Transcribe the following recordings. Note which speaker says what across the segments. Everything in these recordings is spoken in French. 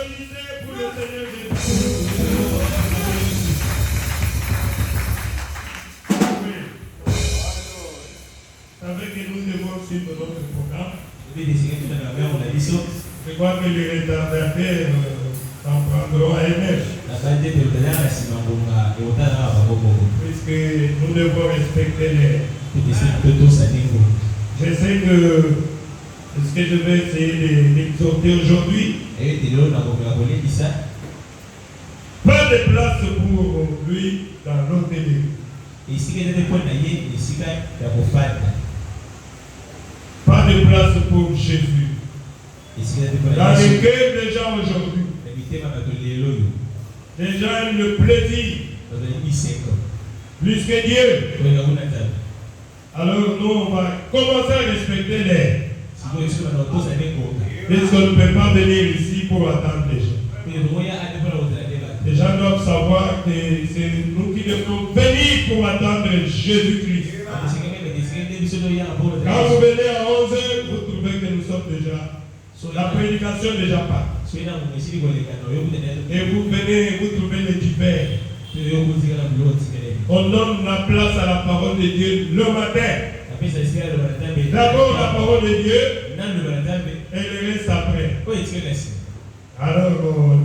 Speaker 1: applaudissez pour le Seigneur Jésus. Oui. Avec que nous devons suivre notre programme. Je crois que les retardataires s'en prendront à eux-mêmes. Puisque nous devons respecter les. Je sais que ce que je vais essayer d'exhorter aujourd'hui, pas de place pour lui dans notre église. Pas de place pour Jésus. Dans le cœur des gens aujourd'hui, les gens aiment le plaisir plus que Dieu. Alors nous, on va commencer à respecter les. Est-ce qu'on ne peut pas venir ici pour attendre les gens? Les gens doivent savoir que c'est nous qui devons venir pour attendre Jésus-Christ. Quand vous venez à 11h, vous trouvez que nous sommes déjà. La prédication déjà part. Et vous venez, vous trouvez les divers. On donne la place à la parole de Dieu le matin. D'abord la parole de Dieu et le reste après. Alors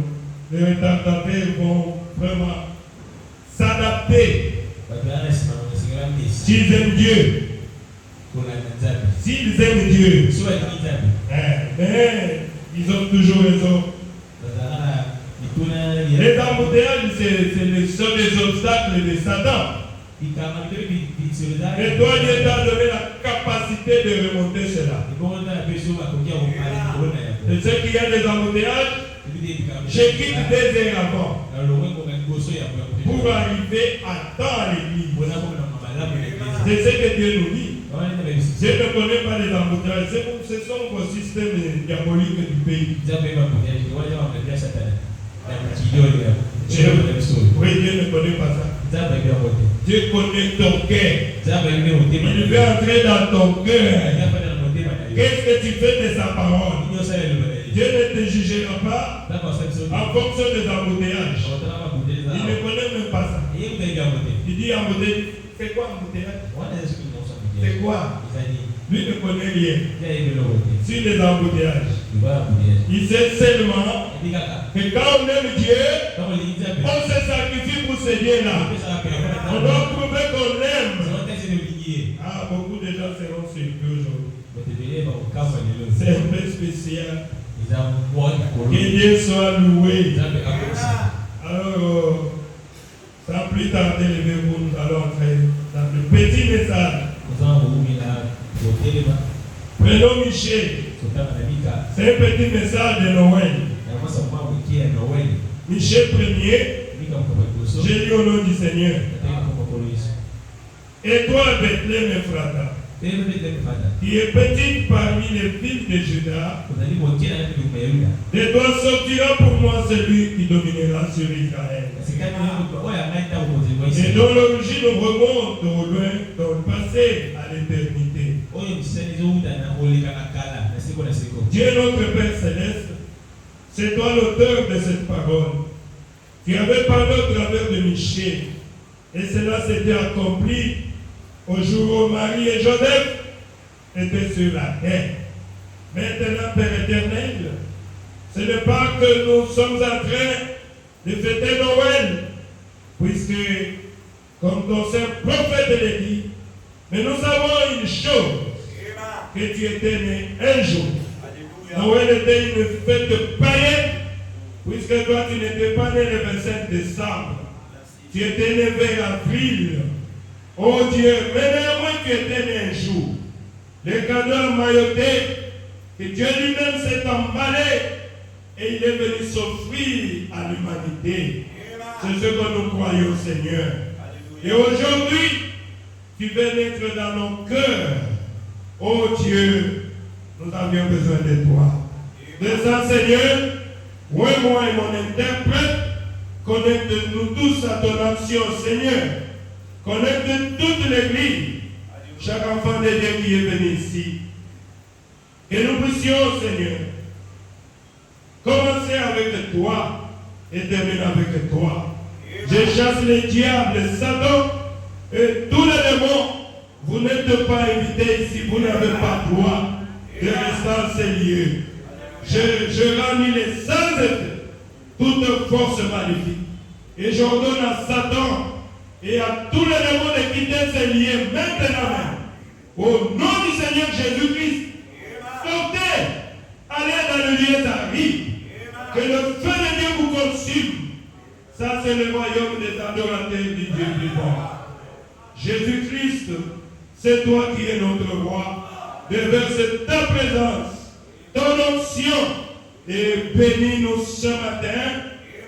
Speaker 1: les retardataires vont vraiment s'adapter. S'ils aiment Dieu. S'ils aiment Dieu. Mais ils ont toujours raison. Les embouteillages, sont des obstacles de Satan. Et toi, Dieu t'a donné la capacité de remonter cela. Et ceux qui ont des embouteillages, je quitte 2 heures avant pour arriver à temps à l'église. C'est ce que Dieu nous dit. Je ne connais pas les embouteillages. Ce sont vos systèmes diaboliques du pays. Oui, Dieu ne connaît pas ça. Dieu connaît ton cœur. Il veut entrer dans ton cœur. Qu'est-ce que tu fais de sa parole? Dieu ne te jugera pas en fonction des embouteillages. Il ne connaît même pas ça. Il dit embouteillage. C'est quoi embouteillage? C'est quoi? Lui ne connaît rien sur les embouteillages. Il sait seulement que quand on aime Dieu, on se sacrifie pour ce Dieu-là. On doit prouver qu'on l'aime. Ah, beaucoup de gens seront surpris aujourd'hui. C'est un peu spécial. Que Dieu soit loué. Alors, sans plus tarder, levez-vous, nous allons entrer dans le petit message. Prenons Michel. C'est un petit message de Noël. Michel 1er. J'ai lu au nom du Seigneur. Et toi, Bethléem Ephrata, qui est petite parmi les filles de Juda, de toi sortira pour moi celui qui dominera sur Israël. Et dont l'origine remonte au loin, dans le passé, à l'éternité. Dieu notre Père Céleste, c'est toi l'auteur de cette parole. Tu avais parlé au travers de Michel, et cela s'était accompli au jour où Marie et Joseph étaient sur la terre. Maintenant, Père éternel, ce n'est pas que nous sommes en train de fêter Noël, puisque, comme ton saint prophète l'a dit, mais nous savons une chose, que tu étais né un jour. Noël était une fête païenne, puisque toi tu n'étais pas né le 25 décembre. Tu étais né vers avril. Oh Dieu, mais néanmoins tu étais né un jour. Les cadeaux emmaillotés, que Dieu lui-même s'est emballé et il est venu s'offrir à l'humanité. C'est ce que nous croyons, Seigneur. Et aujourd'hui, tu veux naître dans nos cœurs. Oh Dieu, nous avions besoin de toi. Descends, Seigneur, moi et mon interprète, connecte-nous tous à ton action, Seigneur. Connecte toute l'Église, chaque enfant de Dieu qui est venu ici. Que nous puissions, Seigneur, Commencer avec toi et terminer avec toi. Je chasse les diables, les Satan et tous les démons. Vous n'êtes pas invités ici, vous n'avez pas droit de rester en ces lieux. Je rends les saints effets, toute force maléfique. Et j'ordonne à Satan et à tous les démons de quitter ces lieux maintenant même. Au nom du Seigneur Jésus-Christ, sortez, allez dans le lieu d'arrivée. Que le feu de Dieu vous consume. Ça, c'est le royaume des adorateurs du Dieu vivant. Jésus-Christ, c'est toi qui es notre roi. Déverse ta présence, ton onction, et bénis-nous ce matin.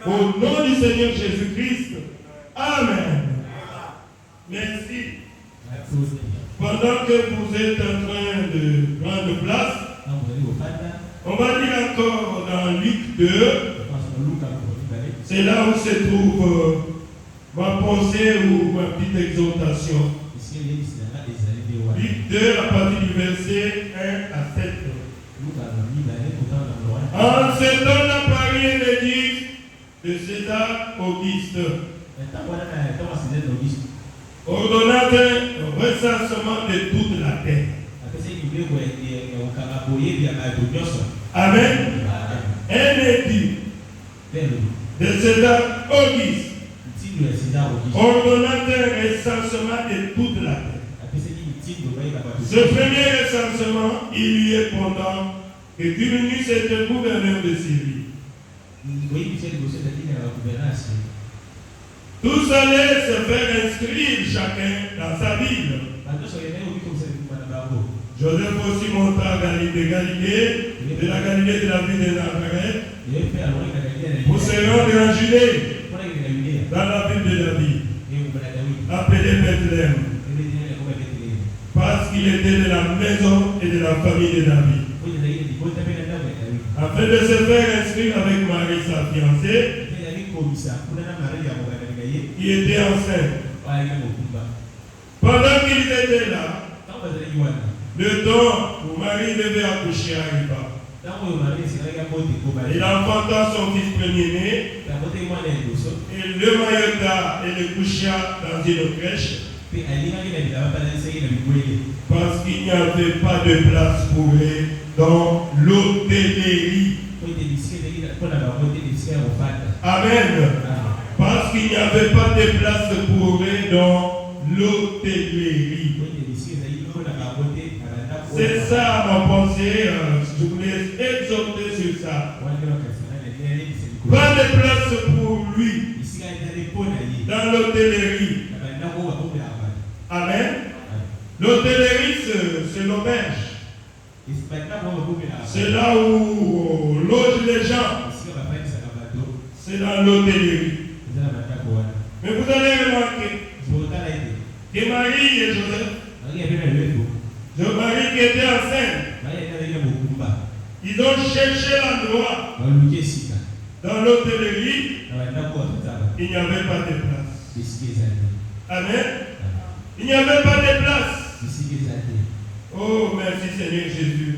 Speaker 1: Au nom du Seigneur Jésus-Christ. Amen. Merci. Pendant que vous êtes en train de prendre place, on va lire encore dans Luc 2. C'est là où se trouve ma pensée ou ma petite exhortation. Luc 2 à partir du verset 1 à 7. En ce temps, la Paris l'édit de César Auguste ordonnant un recensement de toute la terre. Amen. Un édit de César Auguste ordonnant un recensement de toute la terre. Ce premier recensement, il lui est pendant que Quirinius était gouverneur de Syrie. Tous allaient se faire inscrire chacun dans sa ville. Joseph aussi monta à Galilée, de la Galilée de la ville de Nazareth, pour se rendre en Judée, dans la ville de David, appelée Bethléem, parce qu'il était de la maison et de la famille de David. Afin de se faire inscrire avec Marie, sa fiancée, qui était enceinte. Pendant qu'ils étaient là, le temps où Marie devait accoucher arriva. Il enfanta son fils premier-né, et le maillota et le coucha dans une crèche, parce qu'il n'y avait pas de place pour eux dans l'hôtellerie. Amen. Parce qu'il n'y avait pas de place pour eux dans l'hôtellerie. C'est ça ma pensée. Je voulais exhorter sur ça. Pas de place pour lui dans l'hôtellerie. Amen. L'hôtellerie, c'est l'auberge. C'est là où loge les gens. C'est dans l'hôtellerie. Mais vous allez remarquer que Marie et Joseph, Marie qui était enceinte, ils ont cherché l'endroit. Dans l'hôtellerie, il n'y avait pas de place. Amen. Il n'y avait pas de place. Oh, merci Seigneur Jésus.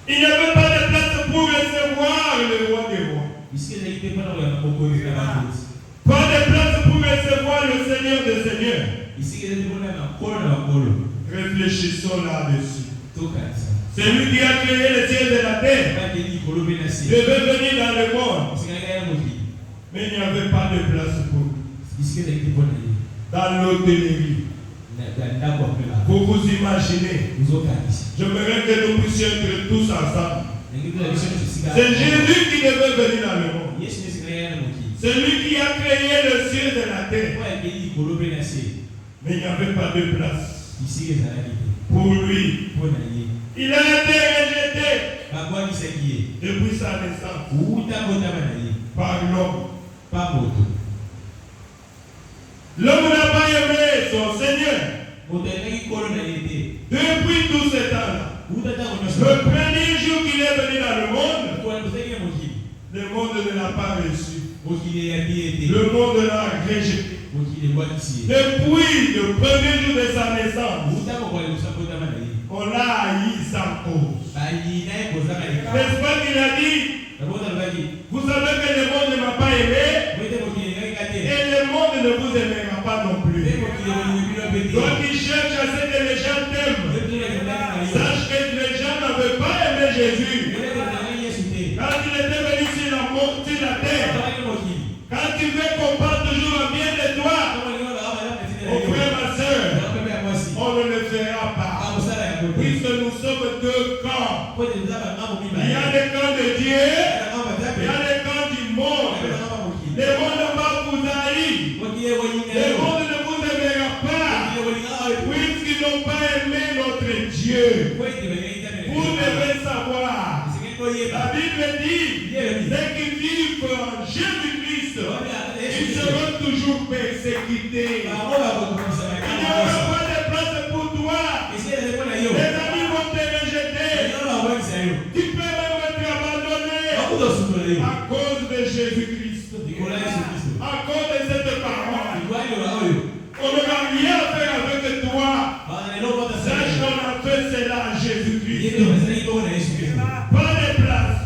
Speaker 1: Il n'y avait pas de place pour recevoir le roi des rois. Pas de place pour recevoir le Seigneur des seigneurs. Réfléchissons là-dessus. C'est lui qui a créé les cieux et la terre. Il devait venir dans le monde. Mais il n'y avait pas de place pour lui. Dans l'hôtellerie. Pour vous imaginer, j'aimerais que nous puissions être tous ensemble. C'est Jésus qui devait venir dans le monde. C'est lui qui a créé le ciel et la terre. Mais il n'y avait pas de place pour lui. Il a été rejeté depuis sa naissance par l'homme. L'homme n'a pas aimé son Seigneur. Depuis tout ce temps-là, le premier jour qu'il est venu dans le monde ne l'a pas reçu. Le monde l'a rejeté. Depuis le premier jour de sa naissance, on l'a haï sans cause. N'est-ce pas qu'il a dit? Vous savez que le monde ne m'a pas aimé et le monde ne vous aimera pas non plus. Donc il cherche à ce que les gens t'aiment. Sache que les gens n'avaient pas aimé Jésus. Quand il était venu sur la terre, quand tu veux qu'on parle toujours bien de toi, mon frère, ma soeur, on ne le fera pas. Puisque nous sommes deux camps. Il y a le camp de Dieu, il y a le camp du monde. Le monde va vous haïr. Le monde ne vous aimera pas. Puisqu'ils n'ont pas aimé notre Dieu. Vous devez savoir. La Bible dit, ceux qui vivent en Jésus-Christ, ils seront toujours persécutés. Il n'y aura pas de place pour toi. Les amis vont te rejeter. Tu peux même être abandonné à cause de Jésus-Christ. À cause de cette parole. On n'aura rien à faire avec toi. Sache qu'on a fait cela à Jésus-Christ. Pas de place.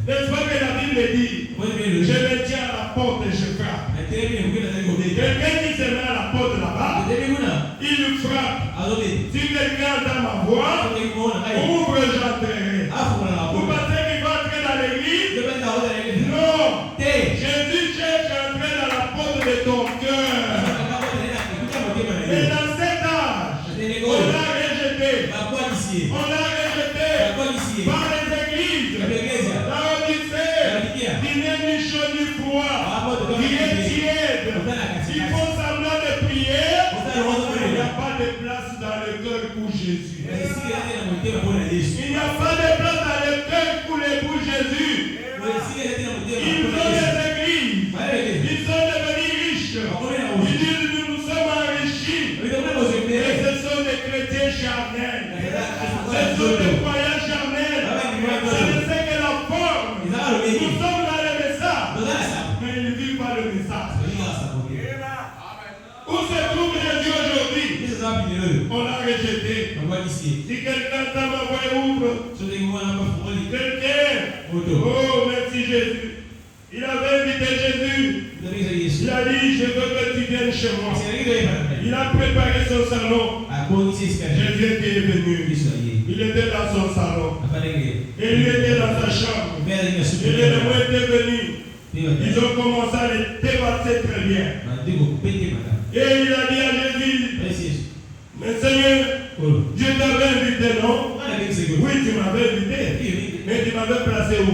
Speaker 1: N'est-ce pas que la Bible dit, je me tiens à la porte et je frappe. Quelqu'un qui se met à la porte là-bas, il frappe. Si quelqu'un entend ma voix, ouvre, j'entrerai. Vous pensez qu'il va entrer dans l'église? Non. Jésus cherche à entrer dans la porte de ton cœur. Et dans cet âge, on l'a rejeté. On l'a rejeté par les églises. La Odyssée, qui n'est ni chaud ni froid, qui est tiède. Il faut semblant de prier. Il n'y a pas de place dans le cœur pour Jésus. Il n'y a pas de place dans le cœur pour l'époux Jésus. Ils ont des églises. Ils sont devenus riches. Ils disent nous sommes enrichis. Et ce sont des chrétiens charnels. Ce sont des croyants charnels. Ce n'est que la forme. Nous sommes dans le message. Mais ils ne vivent pas le message. Où se trouve Jésus aujourd'hui? On l'a rejeté. Si quelqu'un t'a envoyé, ouvre. Quelqu'un. Oh, merci Jésus. Il avait invité Jésus. Il a dit, je veux que tu viennes chez moi. Il a préparé son salon. Jésus était venu. Il était dans son salon. Et lui était dans sa chambre. Et les témoins étaient venus. Ils ont commencé à les débattre très bien. Et il a dit à Jésus, mais Seigneur, Dieu t'avait invité, non? Oui, tu m'avais invité. Mais tu m'avais placé où?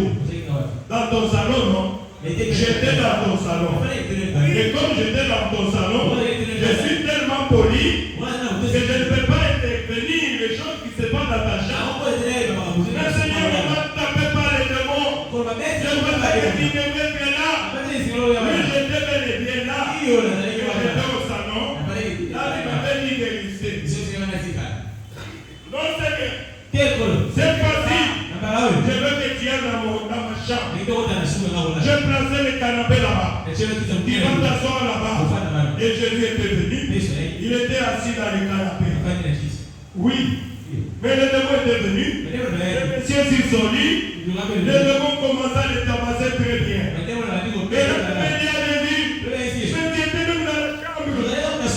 Speaker 1: Dans ton salon, non? J'étais dans ton salon. Et comme j'étais dans ton salon, je suis tellement poli que je ne peux pas intervenir les choses qui se passent dans ta chambre. Mais Seigneur, ne me tapez pas les démons. Je veux pas que tu me mettes là. Oui, j'étais bel et bien là. J'étais au salon. Là, tu m'avais dit de rester. Non, c'est que cette fois-ci, je veux que tu ailles dans ma chambre. J'ai placé le canapé là-bas. Tu vas t'asseoir là-bas. Et Jésus était venu. Il était assis dans le canapé. Oui. Mais les démons étaient venus. Les messieurs s'ils sont dit, les démons commencent à les tabasser très bien. Et là, il a dit, mais tu étais même dans la chambre.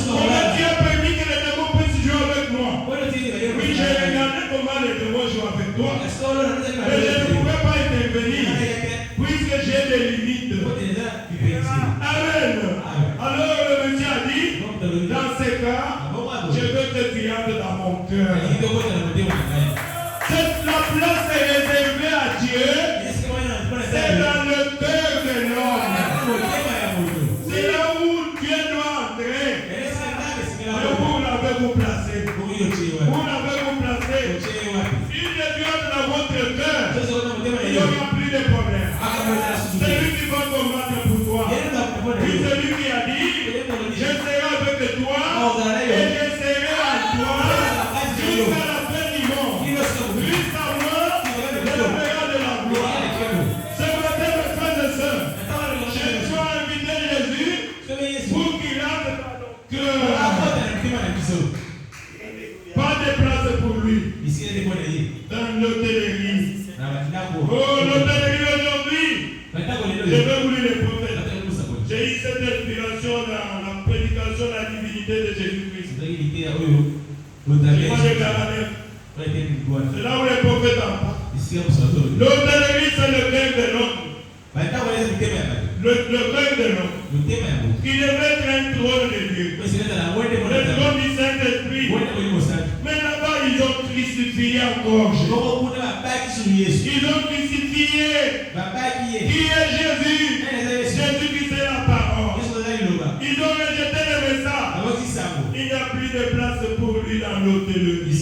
Speaker 1: Comment tu as permis que les démons puissent jouer avec moi? Oui, j'ai regardé comment les démons jouent avec toi. Mais je ne pouvais pas intervenir. Puisque j'ai des limites. Amen. Alors le monsieur a dit, dans ces cas, je veux que tu entres dans mon cœur. La place est réservée à Dieu. C'est dans le cœur de l'homme. C'est là où Dieu doit entrer. Et vous l'avez-vous placé? Vous l'avez-vous placé? Si Dieu entre dans votre cœur, il n'y aura plus de problème. C'est lui qui va combattre pour toi. Puis c'est lui qui a dit, je serai avec toi et je serai à toi jusqu'à la fin du monde. Jusqu'à moi, je verrai de la gloire. Ce matin, mes frères et sœurs, je dois inviter Jésus pour qu'il entre dans nos cœurs. Pas de place pour lui. Dans le téléphone. J'ai même voulu les prophètes. J'ai eu cette inspiration dans la prédication de la divinité de Jésus-Christ. C'est là où les prophètes en parlent. L'autre de l'église, c'est le cœur de l'homme. Le cœur de l'homme. Qui devait être un trône de Dieu. Le trône du Saint-Esprit. Mais là-bas, ils ont crucifié encore Jésus. Ils ont crucifié. Qui est Jésus? Jésus qui c'est la parole. Ils ont rejeté le message. Il n'y a plus de place pour lui dans l'hôtellerie.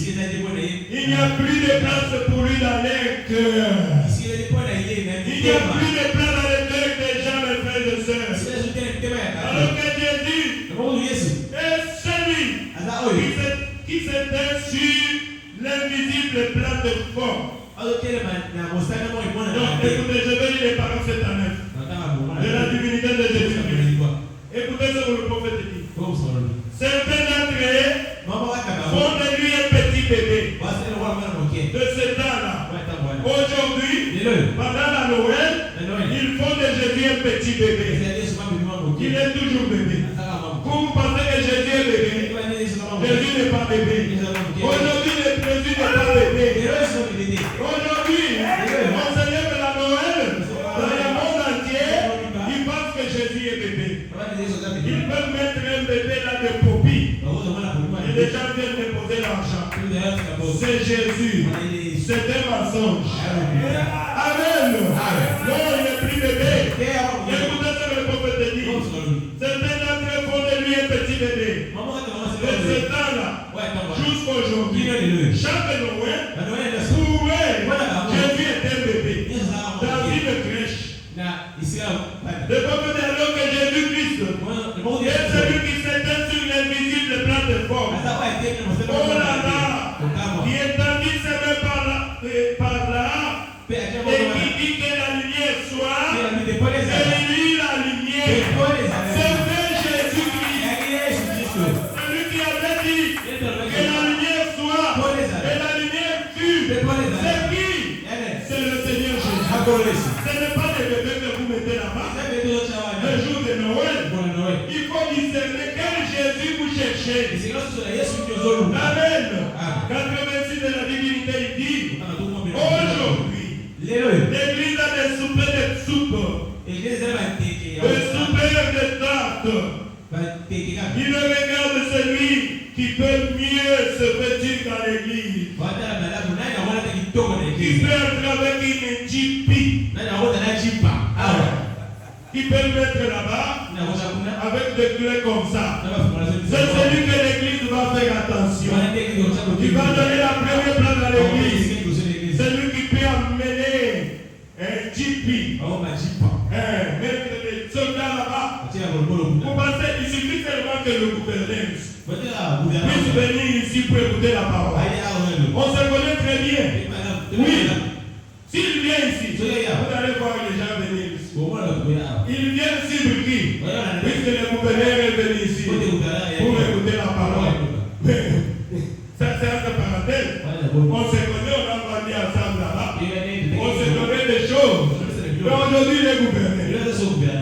Speaker 1: Il n'y a plus de place pour lui dans les cœurs. Il n'y a plus de place dans les cœurs des gens, mes frères et sœurs. Alors que Jésus est celui qui s'était sur l'invisible plateforme. Donc écoutez, je vais lire les paroles cette année de la divinité de Jésus-Christ. Écoutez ce que le prophète dit. Certains d'entre eux font de lui un petit bébé. De ce temps-là, aujourd'hui, pendant la Noël, ils font de Jésus un petit bébé. Il est toujours bébé. Vous pensez que Jésus est bébé? Jésus n'est pas bébé. Aujourd'hui, Jésus n'est pas bébé. Aujourd'hui, on célèbre la Noël dans le monde entier. Ils pensent que Jésus est bébé. Ils peuvent mettre un bébé là de popie. Et les gens viennent déposer l'argent. C'est Jésus. C'est un mensonge. Amen. Non, il n'est plus bébé. Écoutez ce que le prophète dit. Certains d'entre eux font de lui un petit bébé. De ce temps-là, jusqu'aujourd'hui, chaque Noël, Jésus est un bébé. Dans une crèche. Le prophète dit alors que Jésus-Christ est celui qui s'éteint sur l'invisible plateforme. Oh là là, qui étendit ses mains par là, et qui dit que la lumière soit, et il lit la lumière. C'est Jésus-Christ. Celui qui avait dit que la lumière soit, et la lumière fut. C'est qui? C'est le Seigneur Jésus. Ce n'est pas des bébés que vous mettez là-bas. Le jour de Noël, il faut discerner quel Jésus vous cherchez. Amen. 86 de la divinité, il dit aujourd'hui, l'église a des soupers de soupe, des soupers de tarte. Il regarde celui qui peut mieux se vêtir dans l'église, qui peut entrer avec une jipi, qui peut le mettre là-bas avec des clés comme ça. C'est celui que l'église va faire attention. Il va donner la première place à l'église. Celui qui peut amener un jipi, mettre des soldats là-bas. Vous pensez, il suffit seulement que le gouverneur puisse venir ici pour écouter la parole. On se connaît très bien. Oui. S'il vient ici, vous allez voir les gens venir ici. Il vient ici pour qui? Puisque le gouverneur est venu ici pour écouter la parole. Ça c'est un parenthèse. On se connaît, on a grandi ensemble là-bas. On se connaît des choses. Mais aujourd'hui, il est gouverneur.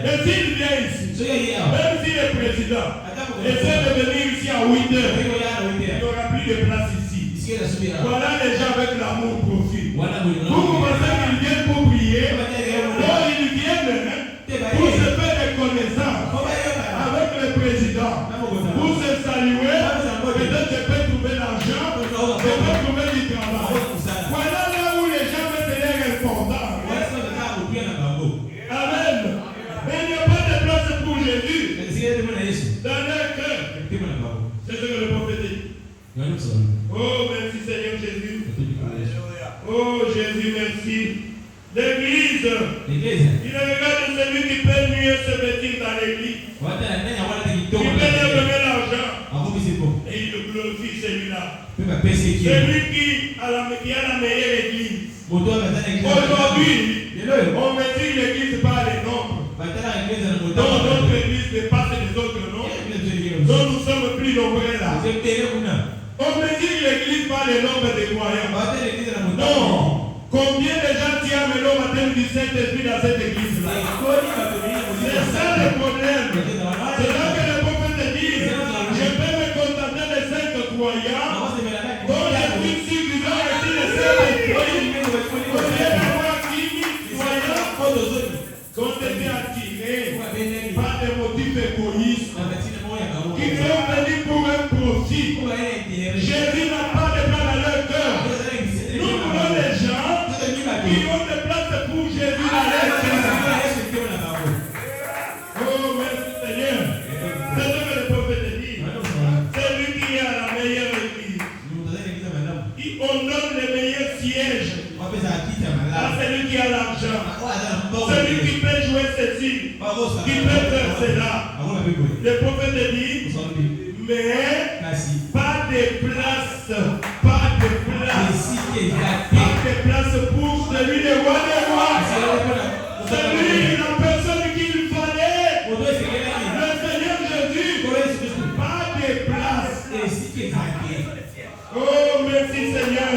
Speaker 1: Et s'il vient ici, même s'il est président, essaie de venir ici à 8 heures. Il n'y aura plus de place ici. Voilà les gens avec l'amour profil. Vous pensez qu'ils viennent pour prier? Non, ils viennent pour se faire des connaissances avec le président, pour se saluer. Peut-être je peux trouver l'argent, je peux trouver du travail. Voilà là où les gens mettent les répondants. Amen. Mais il n'y a pas de place pour Jésus dans leur cœur. C'est ce que le prophète dit. Oh, merci Seigneur Jésus. Oh Jésus, merci. L'église, il regarde celui qui peut mieux se vêtir dans l'église. Qui peut leur donner l'argent. Et il glorifie celui-là. Celui qui a la meilleure église. Aujourd'hui, on mesure l'église par les nombres. Donc notre église dépasse les autres nombres. Donc nous sommes plus nombreux là. On mesure l'église par les nombres des croyants. Non. Combien de gens qui ont le baptême du Saint-Esprit dans cette église-là? C'est ça le problème. C'est là que le prophète te dit, je peux me contenter de 5 croyants dont je suis sûr qu'ils ont reçu le Saint-Esprit. Au lieu d'avoir 10 000 croyants qui ont été attirés par des motifs égoïstes, qui sont venus pour un profit. Jésus n'a pas de plan dans leur cœur. Nous voulons des gens qui ont des places pour Jésus dans leur cœur. Oh, merci Seigneur. C'est ce que le prophète dit. C'est lui qui est à la meilleure église. On donne les meilleurs sièges à celui qui a l'argent. Celui qui peut jouer ceci, qui peut faire cela. Le prophète dit, mais pas de place, pas de place, pas de place pour celui de roi des rois. Celui, la personne qu'il fallait, le Seigneur Jésus, pas de place. Oh, merci Seigneur.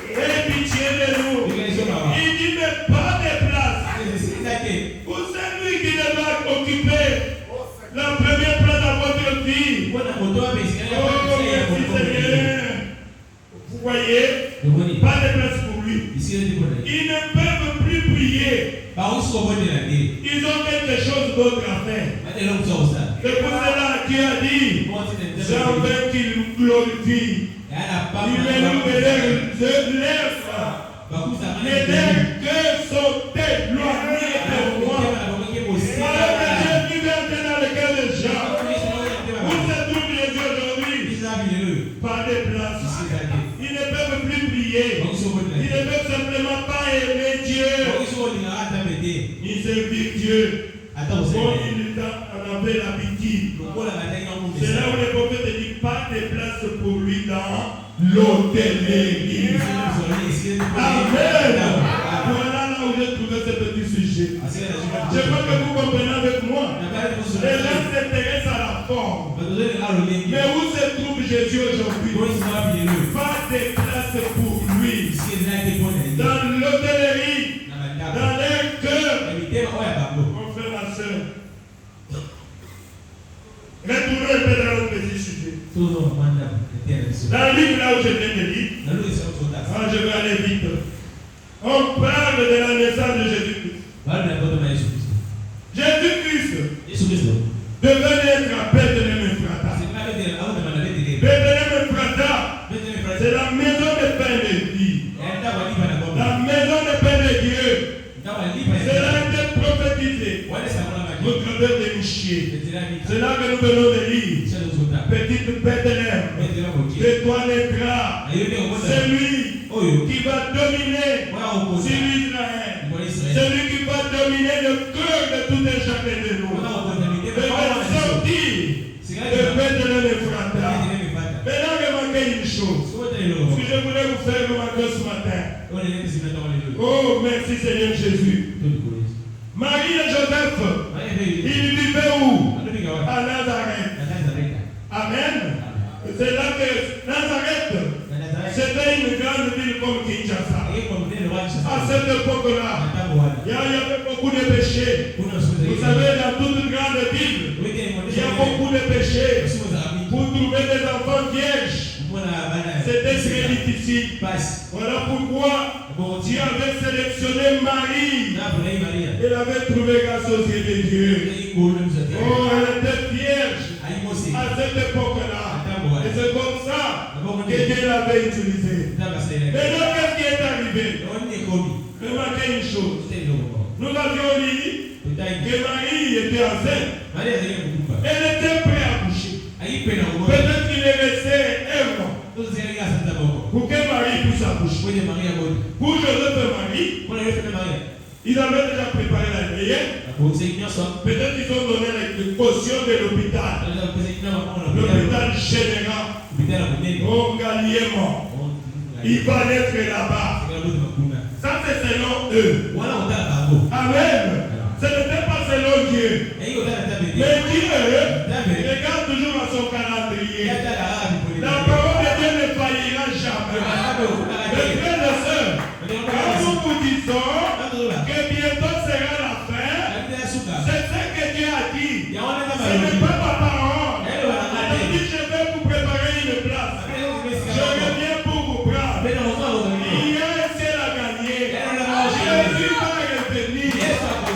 Speaker 1: Aie pitié de nous. Il dit, mais pas de place. Pour celui qui va occuper la première place dans votre vie. Oh, merci Seigneur. Vous voyez, pas de place pour lui. Ils ne peuvent plus prier. Ils ont quelque chose d'autre à faire. C'est pour cela Dieu a dit, j'en veux qu'il nous glorifie. Il met nous de lèvres. Mais leurs cœurs sont éloignés de moi. Alors que Jésus vient dans le cœur des gens. Où se trouve Jésus aujourd'hui? Pas de place. Ils ne peuvent plus prier. Ils ne peuvent simplement pas aimer Dieu. Ils servir Dieu. Bon, il en avait l'habitude. C'est là où le prophète dit pas de place pour lui dans l'hôtellerie. Amen. Voilà là où j'ai trouvé ce petit sujet. Je crois que vous comprenez avec moi. Les gens s'intéressent à la forme. Mais où se trouve Jésus aujourd'hui? Pas de place pour lui. Dans l'hôtellerie, dans leur cœur. Mon frère, ma soeur. Retournons un peu dans notre petit sujet. Dans le livre là où je viens de lire, je vais aller vite. On parle de la naissance de Jésus-Christ. Jésus-Christ devait naître à Bethléem Ephrata. Bethléem Ephrata, c'est la maison de pain de vie. La maison de pain de Dieu. Cela a été prophétisé au travers de Michée. C'est là que nous venons de lire. Petite Bethléem, de toi naîtra celui qui va dominer sur Israël. Celui qui va dominer le cœur de tout un chacun de nous. Il va sortir de Bethléem Ephrata. Maintenant, remarquez une chose. Ce que je voulais vous faire remarquer ce matin. Oh, merci Seigneur Jésus. Marie et Joseph, ils vivaient où? À Nazareth. Amen. C'est là que Nazareth, c'était une grande ville comme Kinshasa. À cette époque-là, il y avait beaucoup de péchés. Vous savez, dans toute grande ville, il y a beaucoup de péchés. Pour trouver des enfants vierges, c'était très difficile. Voilà pourquoi Dieu avait sélectionné Marie. Elle avait trouvé grâce aux yeux de Dieu. Oh, elle était vierge à cette époque-là. Et c'est comme ça que Dieu l'avait utilisé. Maintenant, qu'est-ce qui est arrivé? Remarquez une chose. Nous avions dit que Marie était enceinte. Elle était prête à coucher. Peut-être qu'il est resté un mois pour que Marie puisse accoucher. Pour Joseph et Marie, ils avaient déjà préparé la prière. Peut-être qu'ils ont donné la caution de l'hôpital. L'hôpital général. Oh, Galiémon. Il va naître là-bas. Ça, c'est selon eux. Amen. Ce n'était pas selon Dieu. Mais Dieu regarde toujours à son calendrier. La parole de Dieu ne faillira jamais. Mes frères et sœurs, quand vous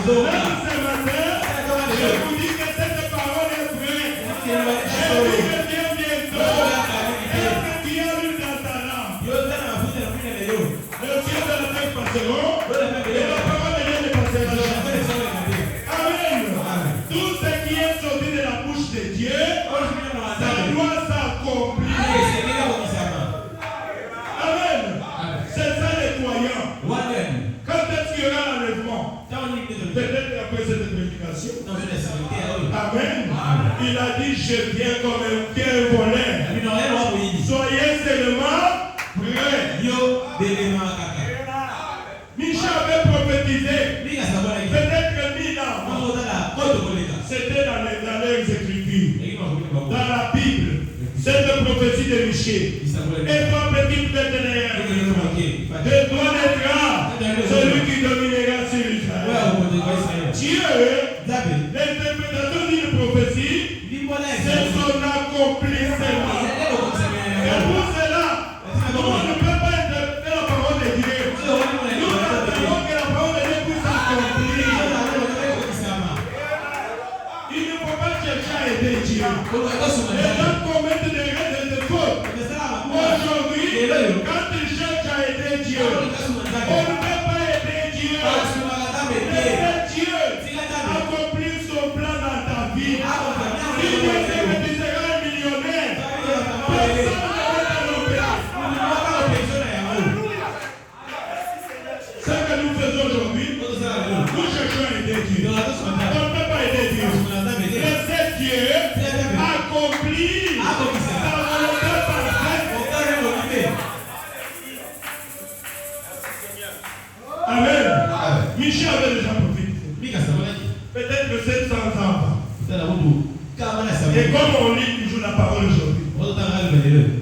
Speaker 1: ce matin, je vous dis que cette parole est vraie. Je dis que Dieu bientôt. Est-ce que tu as lu dans ta langue? Le ciel de la terre passeront et la parole de Dieu ne passera jamais. Amen. Tout ce qui est sorti de la bouche de Dieu, ça doit s'accomplir. Amen. C'est ça les croyants. Quand est-ce qu'il y aura l'enlèvement? Peut-être après cette prédication. Amen. Il a dit, je viens comme un fier voleur. Soyez seulement prêts. Michel avait prophétisé. Peut-être 1000 ans. C'était dans les Écritures. Dans la Bible. Cette prophétie de Michel. Et toi, petit Bethléem, de toi naîtra celui qui dominera sur Israël. Dieu, l'interprétation d'une prophétie, c'est son accomplissement. Et pour cela, nous ne peut pas interpréter la parole de Dieu. Nous attendons que la parole de Dieu puisse s'accomplir. Il ne faut pas chercher à aider Dieu. Les gens commettent des fautes. Aujourd'hui, quand ils cherchent à aider Dieu, on ne peut pas aider Dieu. Laissez Dieu accomplir son plan dans ta vie. Si Dieu sait que tu seras un millionnaire, personne ne va t'empêcher. Ce que nous faisons aujourd'hui, nous cherchons à aider Dieu. On ne peut pas aider Dieu. Laissez Dieu accomplir sa volonté parfaite. Amen. Michel avait déjà prophétisé. Peut-être que 700 ans. Et comme on lit toujours la parole aujourd'hui,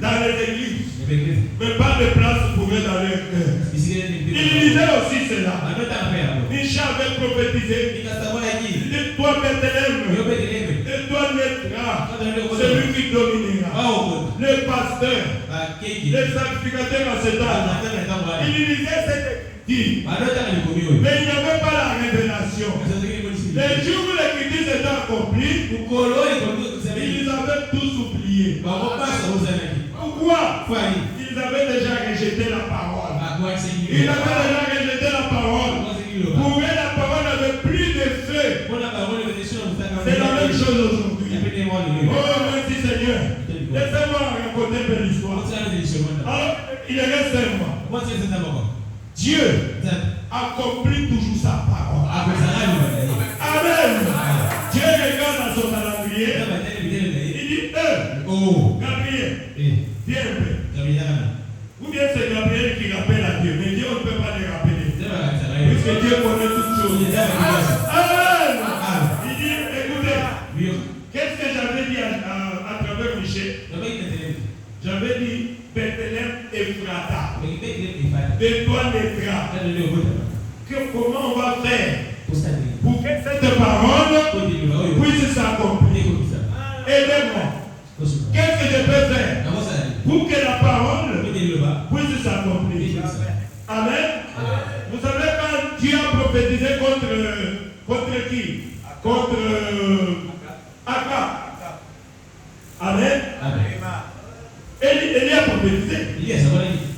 Speaker 1: dans les églises, mais pas de place pour eux dans leur cœur. Il disait aussi cela. Michel avait prophétisé. De toi, Bethléem, de toi naîtra celui qui dominera. Le pasteur, le sacrificateur en cet âge. Il lisait cette écriture. Mais il n'y avait pas la révélation. Les jours où l'écriture s'était accomplie, ils avaient tous oublié. Pourquoi? Ils avaient déjà rejeté la parole. Ils avaient déjà rejeté la parole. Pour eux, la parole n'avait plus d'effet. C'est la même chose aujourd'hui. Oh, merci Seigneur. Laissez-moi raconter une belle histoire. Alors, il reste un mois. Dieu accomplit toujours sa parole. Amen. Dieu regarde dans son calendrier. Il dit, Gabriel, viens un peu. Ou bien c'est Gabriel qui rappelle à Dieu. Mais Dieu, on ne peut pas le rappeler. Puisque Dieu connaît toutes choses. Amen. Il dit, écoutez, qu'est-ce que j'avais dit à travers Michel? J'avais dit, Bethléem Ephrata. De toi naîtra. Comment on va faire pour que cette parole puisse s'accomplir? Aidez-moi. Qu'est-ce que je peux faire pour que la parole puisse s'accomplir? Amen. Vous savez quand Dieu a prophétisé contre qui? Contre Akab. Amen. Élie a prophétisé.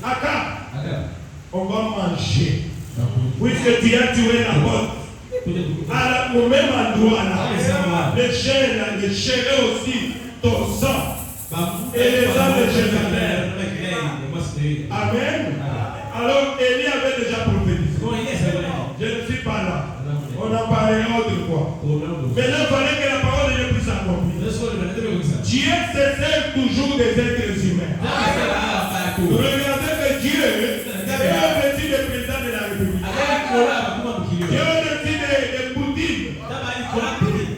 Speaker 1: Akab. On va manger. Puisque tu as tué la porte. Au même endroit là, les chairs aussi ton sang et les âmes de Jézabel. Amen. Alors Élie avait déjà prophétisé. Je ne suis pas là. On en parlera autrefois. Maintenant, il fallait que la parole de Dieu puisse s'accomplir. Dieu se sert toujours des êtres humains. Regardez que Dieu est aussi le président de la République. Dieu est aussi des Poutine.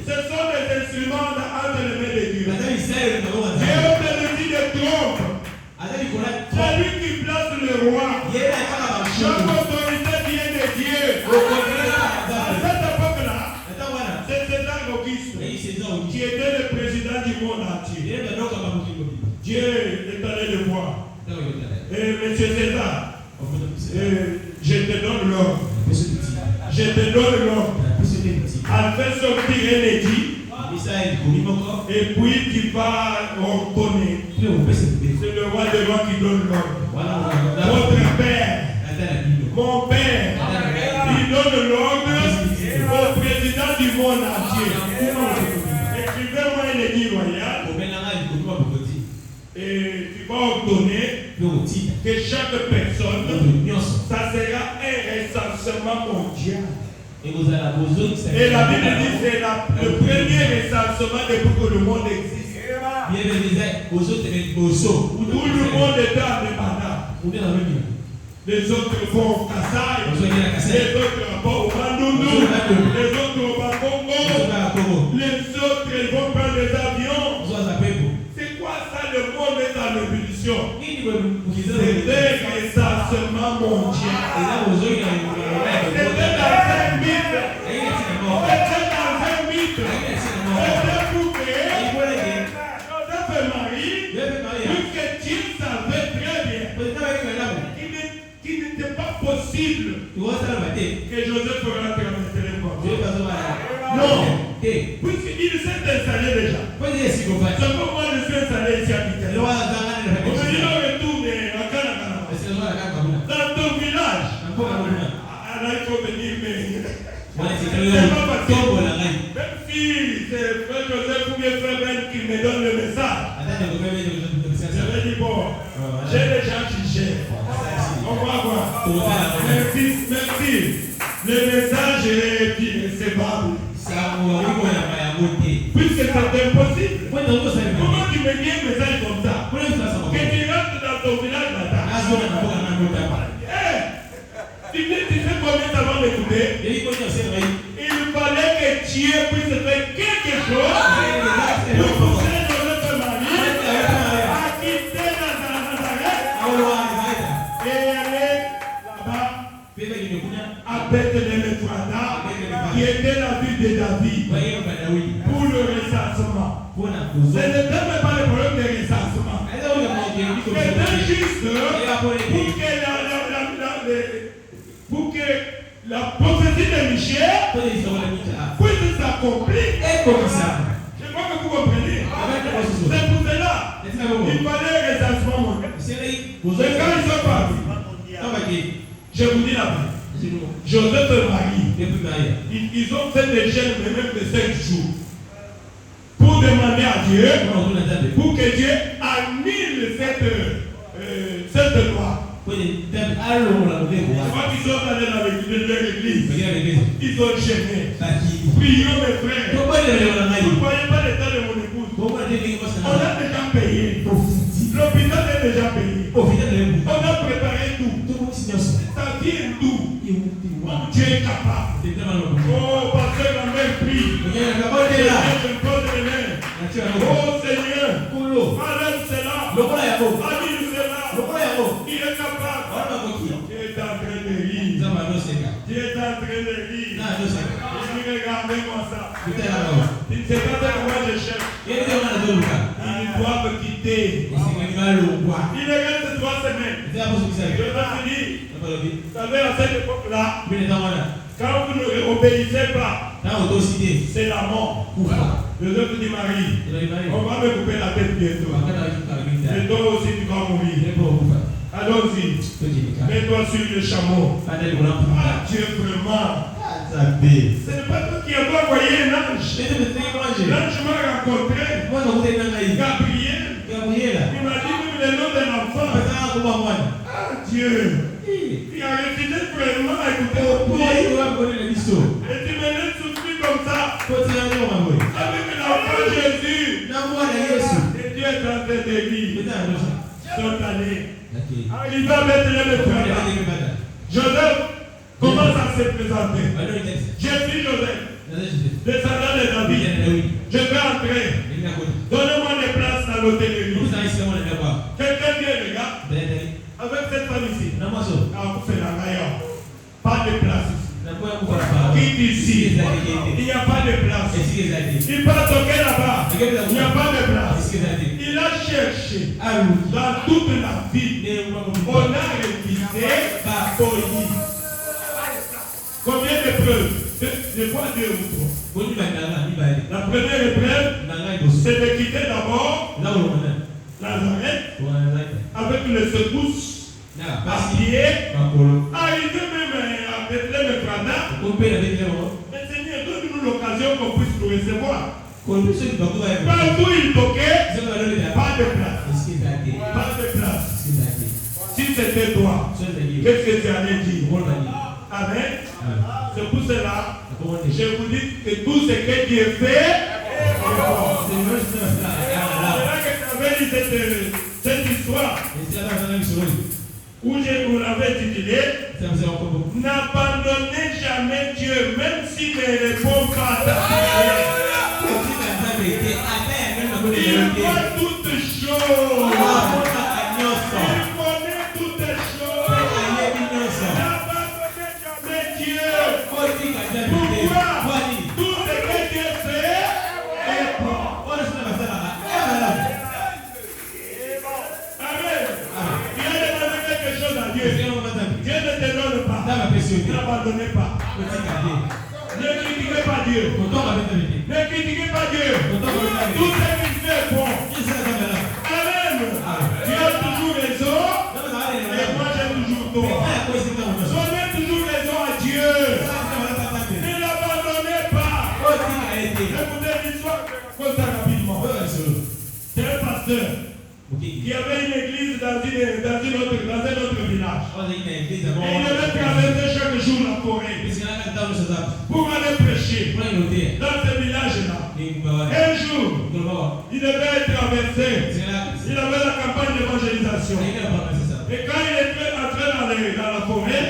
Speaker 1: Ce sont des instruments entre les mains de Dieu. Dieu est aussi des trompes. C'est lui qui place le roi. Chaque autorité vient de Dieu. À cette époque-là, c'est César Auguste qui était le président du monde entier. Dieu est allé le voir. Et monsieur César, je te donne l'ordre. Je te donne l'ordre Elle fait sortir un édit. Et puis tu vas ordonner. C'est le roi de roi qui donne l'ordre. Votre père, mon père, il donne l'ordre au président du monde entier. Écrivez-moi un édit royal. Et tu vas ordonner que chaque personne, ça sera un recensement mondial. Et la Bible dit que c'est le premier recensement depuis que le monde existe. Tout le monde est dans le mandat. Les autres vont au Kassai, les autres vont au Bandundu, les autres au Bakongo, les autres vont prendre des avions. C'est quoi ça, le monde est dans l'ébullition? C'est un recensement mondial. C'était dans un mythe. C'était dans un mythe. C'était pour créer Joseph et Marie, puisque Dieu savait très bien qu'il n'était pas possible que Joseph rentre à Bethléem. Non, puisqu'il s'est installé déjà. C'est comme moi je suis installé ici à Bethléem. On me dit non, retourne à Kanakana. Dans ton village. Alors il faut venir, mais c'est pas facile. Même si c'est Frère Joseph ou bien Frère Ben qui me donne le message, je vais dire bon, j'ai des gens qui gèrent. On va voir. Merci. Le message est irrécevable. Puisque c'est impossible. Comment tu me dis un message comme ça? Que tu rentres dans ton village natal. Tu sais combien ça va m'écouter? Il fallait que Dieu puisse faire quelque chose pour pousser notre mari à quitter Nazareth et aller là-bas à Bethléem qui était la ville de David pour le recensement. Ce n'était même pas le problème de recensement. C'était juste pour que la prophétie de Michel puisse s'accomplir. Je crois que vous comprenez. C'est pour cela. Il fallait un recensement mondial. Et quand ils sont partis, je vous dis la vie. Joseph et Marie, ils ont fait des jeûnes de même de 5 jours pour demander à Dieu, pour que Dieu annule cette loi. Je crois qu'ils sont allés dans l'église. Ils ont gêné. Prions mes frères. Vous ne voyez pas l'état de mon épouse. On a déjà payé. L'hôpital est déjà payé. On a préparé tout. Ça vient d'où? Dieu est capable. Oh, pasteur, la main prie. Je pose les mains. Oh Seigneur, enlève cela. Annule cela. Il est capable. Dieu est en train de rire. Dieu est en train de rire. Regardez-moi ça. C'est pas ça que moi je cherche. Ils doivent quitter. Il reste 3 semaines. Je vais finir. Vous savez, à cette époque-là, quand vous n'obéissez pas, c'est la mort. Le Dieu dit Marie, on va me couper la tête bientôt. Et toi aussi tu vas mourir. Allons-y. Mets-toi sur le chameau. Ah Dieu vraiment. Ce n'est pas toi qui as envoyé un ange. L'ange m'a rencontré. Gabriel. Il m'a dit même le nom d'un enfant. Ah Dieu. Il a refusé vraiment à écouter mon prière. Et tu me laisses souffrir comme ça. Avec l'enfant Jésus. Et Dieu est en train de dire. Ils sont allés. Il va mettre les frères. Joseph commence à se présenter. Je suis Joseph, descendant de David. Je vais entrer. Donnez-moi des places dans l'hôtellerie. Quelqu'un vient, les gars, avec cette femme ici. Pas de place ici. Quitte ici. Il n'y a pas de place. Il va toquer là-bas. Il n'y a pas de place. Il a cherché dans toute la ville. On a révisé par police. Combien de preuves? de quoi deux ou trois. La première épreuve, c'est de quitter d'abord Nazareth avec les secousses à pied, arriver même à Bethléem et Cana. Mais Seigneur, donne-nous l'occasion qu'on puisse nous recevoir. Partout il toquait, pas de place. Pas de place. Si c'était toi, qu'est-ce que tu allais dire? Amen. C'est pour cela, je vous dis que tout ce que Dieu fait, cette histoire où je vous l'avais titulé, n'abandonnez jamais Dieu, même s'il ne répond pas à ta prière. Il voit toutes choses. Il connaît toutes choses. N'abandonnez jamais Dieu. Pourquoi? Tout ce que Dieu fait est bon. Amen. Tu as demandé quelque chose à Dieu. Dieu ne te donne pas. N'abandonnez pas. Ne critiquez pas Dieu. Ne critiquez pas Dieu. Tout ce qu'il fait est bon. Amen. Tu as toujours raison. Et moi j'ai toujours tort. Donnez toujours raison à Dieu. Ne l'abandonnez pas. Écoutez l'histoire comme ça rapidement. C'est un pasteur qui avait une église dans un autre village. Et il devait traverser chaque jour la forêt pour aller prêcher dans ce village-là. Un jour, il devait traverser. Il avait la campagne d'évangélisation. Et quand il est entré dans la forêt,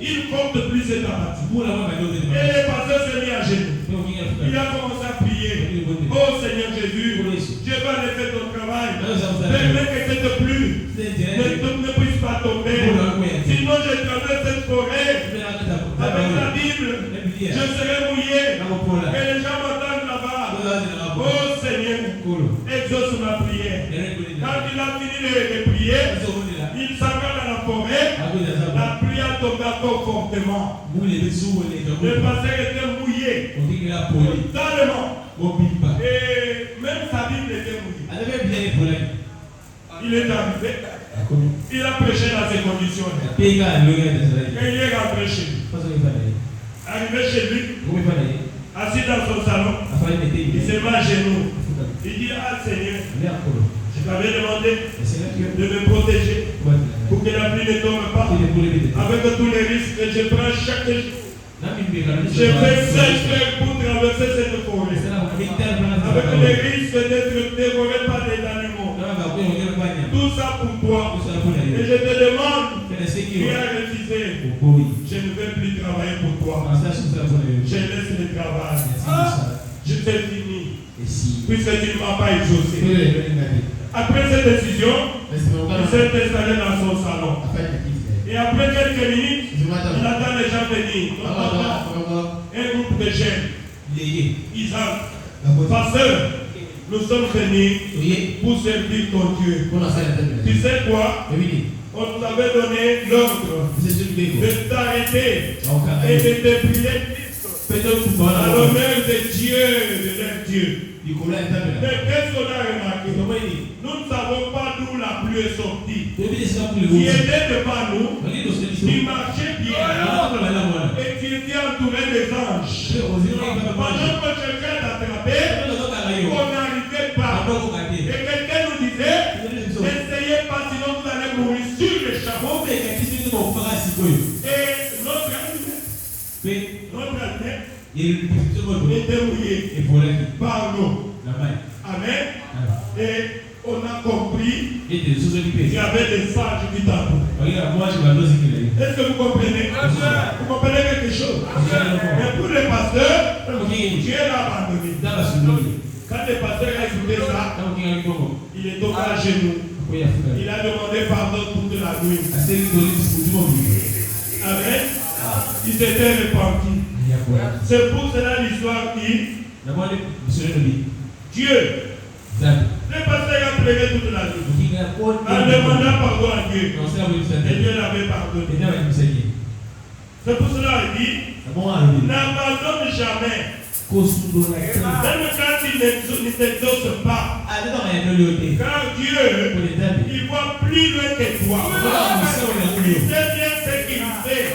Speaker 1: il compte plus cet abattu. Et le pasteur s'est mis à genoux. Il a commencé à prier. Oh Seigneur Jésus, Dieu va aller faire ton travail. Permets que cette pluie ne puisse pas tomber. Sinon je traverse cette forêt avec la Bible. Je serai mouillé. Et les gens m'attendent là-bas. Oh Seigneur, exauce ma prière. Quand il a fini de prier, il s'en va dans la forêt. La pluie a tombé encore fortement. Le pasteur était mouillé. Totalement. Et même sa Bible était mouillée. Il est arrivé. Il a prêché dans ces conditions. Et il est rentré chez lui. Arrivé chez lui, assis dans son salon, il se met à genoux. Il dit, ah Seigneur, je t'avais demandé de me protéger pour que la pluie ne tombe pas. Avec tous les risques que je prends chaque jour. Je fais 7 heures pour traverser cette forêt. Avec les risques d'être dévoré par des animaux. Tout ça pour toi. Et je te demande, tu as refusé. Je ne vais plus travailler pour toi. Je laisse le travail. Je t'ai fini. Puisque tu ne m'as pas exaucé. Après cette décision, il s'est installé dans son salon. Et après quelques minutes, il attend les gens venir. Un groupe de jeunes. Ils entrent. Pasteur, nous sommes venus pour servir ton Dieu. Tu sais quoi? On nous avait donné l'ordre de t'arrêter et de te prier à l'honneur de Dieu, de leur Dieu. Mais qu'est-ce qu'on a remarqué? Nous ne savons pas d'où la pluie est sortie. Tu étais devant nous, tu marchais bien et tu étais entouré des anges. Pendant que quelqu'un t'attrapait, on n'arrivait pas. Et quelqu'un nous disait, n'essayez pas sinon vous allez mourir sur le chameau. Et notre almet était mouillé par l'eau. Amen. Et on a compris qu'il y avait des sages qui t'entourent. Est-ce que vous comprenez? Vous comprenez quelque chose? Mais pour le pasteur, Dieu l'a abandonné. Quand le pasteur a écouté ça, il est tombé à genoux. Il a demandé pardon toute la nuit. Amen. Il s'était repenti. C'est pour cela l'histoire dit Dieu. Le pasteur a pleuré toute la nuit en demandant pardon à Dieu. Et Dieu l'avait pardonné. C'est pour cela qu'il dit N'abandonne jamais. Même quand il ne t'exauce pas. Car Dieu, il voit plus loin que toi. Il sait bien ce qu'il fait.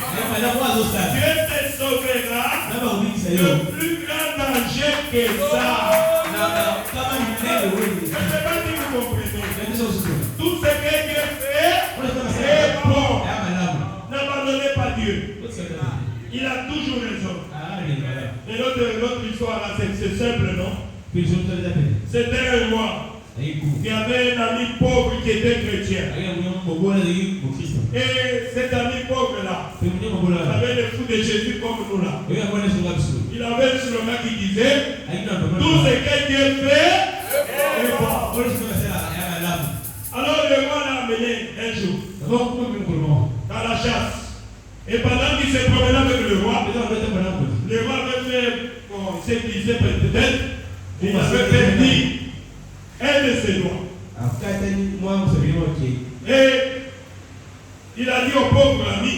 Speaker 1: Dieu te sauvera de plus grand danger que ça. Je ne sais pas si vous comprenez. Tout ce que Dieu fait, c'est bon. N'abandonnez pas Dieu. Il a toujours raison. Et notre histoire là, c'est simple, non? C'était un roi. Il y avait un ami pauvre qui était chrétien. Et cet ami pauvre là avait le fou de Jésus comme nous là. Il avait un slogan qui disait tout ce que Dieu fait est bon. Alors le roi l'a amené un jour dans la chasse. Et pendant qu'il se promenait avec le roi avait fait, bon, il s'est disait peut-être, il avait perdu un de ses doigts. Et il a dit au pauvre ami,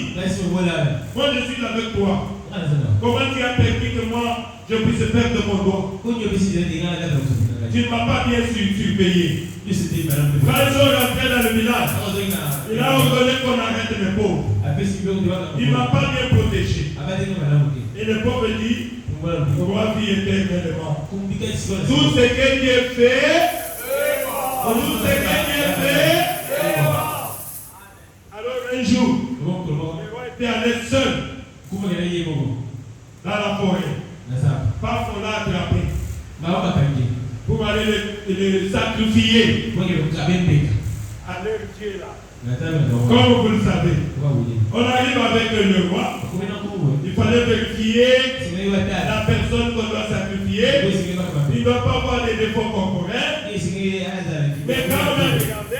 Speaker 1: moi je suis avec toi. Comment tu as permis que moi je puisse perdre mon doigt? Tu ne m'as pas bien surveillé. Quand ils sont rentrés dans le village, il a ordonné qu'on arrête les pauvres. Il ne m'a pas bien protégé. Et le pauvre dit, roi vit éternellement. Tout ce que Dieu fait, alors un jour, le roi était allé seul dans la forêt. Pas qu'on l'a attrapé pour aller le sacrifier à leur Dieu là. Comme vous le savez, on arrive avec le roi. Il fallait vérifier la personne qu'on doit sacrifier. Il ne doit pas avoir des défauts corporels. Mais quand on a regardé,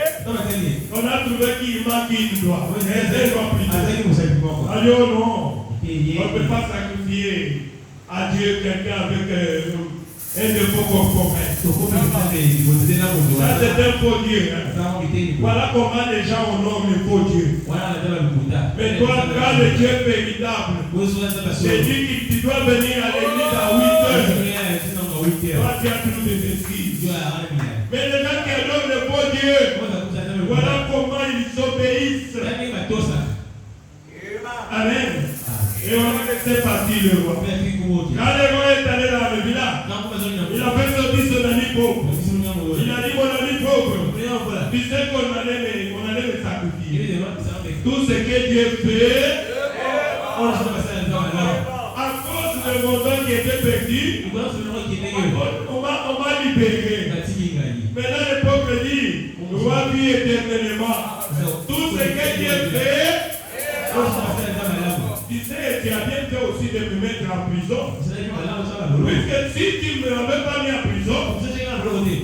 Speaker 1: on a trouvé qu'il manque une doigt. Alors non, on ne peut pas sacrifier à Dieu quelqu'un avec un défaut corporel. Ça c'est un faux Dieu. Voilà comment les gens honorent le faux Dieu. Mais toi, quand le Dieu véritable, c'est dit que tu dois venir à l'église à 8 heures. Toi, tu as plus de excuses. Mais les gens qui adorent le faux Dieu, voilà comment ils obéissent. Amen. Et on a laissé partir le roi. Quand le roi est allé dans le village, il a fait sortir son ami pauvre. Il a dit, mon ami pauvre, tu sais qu'on allait me sacrifier. Tout ce que Dieu fait, à cause de mon don qui était perdu, on m'a libéré. Maintenant le pauvre dit, roi vit éternellement. Tout ce que Dieu fait, tu sais, tu as bien fait aussi de me mettre en prison. Puisque si tu ne m'avais pas mis en prison,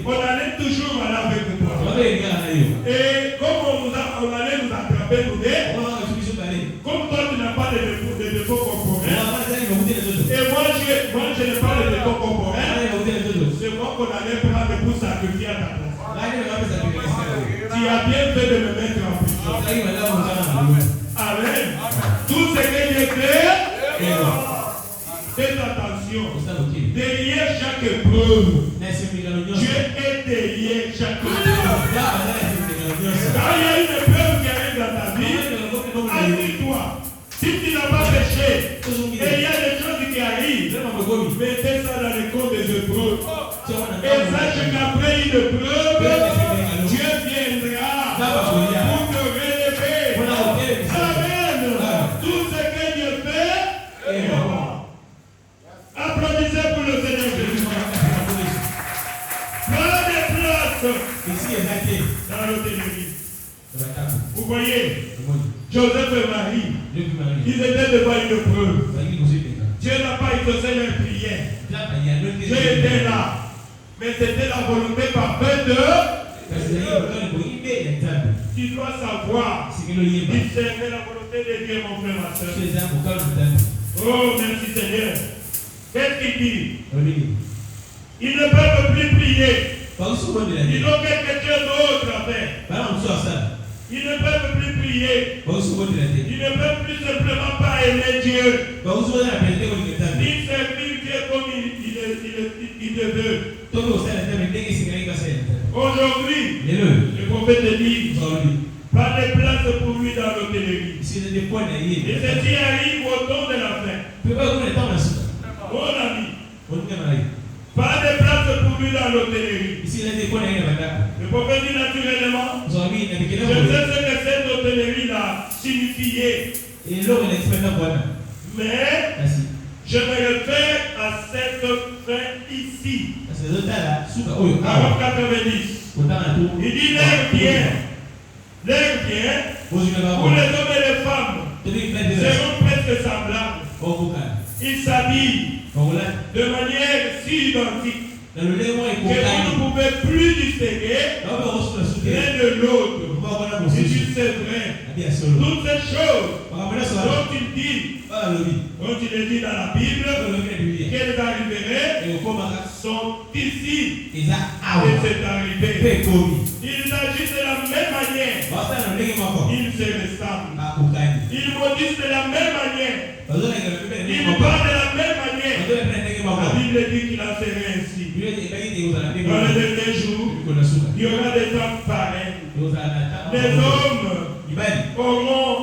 Speaker 1: on allait toujours aller avec toi. Et comme on allait nous attraper, nous deux, comme toi tu n'as pas de défaut corporel, et moi je n'ai pas de défaut corporel, c'est moi qu'on allait prendre pour sacrifier à ta place. Tu as bien fait de me mettre en prison. Amen. Tout ce que Dieu fait, faites attention. Derrière chaque épreuve, Dieu est derrière chaque épreuve. Quand il y a une épreuve qui arrive dans ta vie, assis-toi. Si tu n'as pas péché, et il y a des choses qui arrivent, mettez ça dans les comptes des épreuves. Et sache qu'après une épreuve, Dieu viendra pour te relever. Amen. Tout ce que Dieu fait est bon. Applaudissez pour le Seigneur Jésus. Prenez des places dans l'hôtel d'église. Vous voyez, Joseph et Marie, ils étaient devant une épreuve. Dieu n'a pas exaucé leur prière. Dieu était là. Mais c'était la volonté parfaite de Dieu. Tu dois savoir discerner la volonté de Dieu, mon frère, ma soeur. Oh, merci Seigneur. Qu'est-ce qu'il dit? Ils ne peuvent plus prier. Ils ont quelque chose d'autre à faire. Ils ne peuvent plus prier. Ils ne peuvent plus simplement pas aimer Dieu. Ni servir Dieu comme il le veut. Aujourd'hui, le prophète dit, pas de place pour lui dans l'hôtellerie. Et ceci arrive au temps de la fin. Mon ami, pas de place pour lui dans l'hôtellerie. Le prophète dit naturellement, je sais ce que cette hôtellerie-là signifiait. Mais je me réfère à cette fin ici. Avant 90. Il dit l'air vient, pour les hommes et les femmes seront presque semblables. Ils s'habillent de manière si identique que vous ne pouvez plus distinguer l'un de l'autre. Et si c'est vrai, toutes ces choses dont il dit dans la Bible qu'elles arriveraient sont ici. Et c'est arrivé. Il s'agit de la même manière. Ils se ressemblent. Ils maudissent de la même manière. Ils parlent de la même manière. La Bible dit qu'il en serait ainsi. Dans les derniers jours, il y aura des hommes pareils. Les hommes auront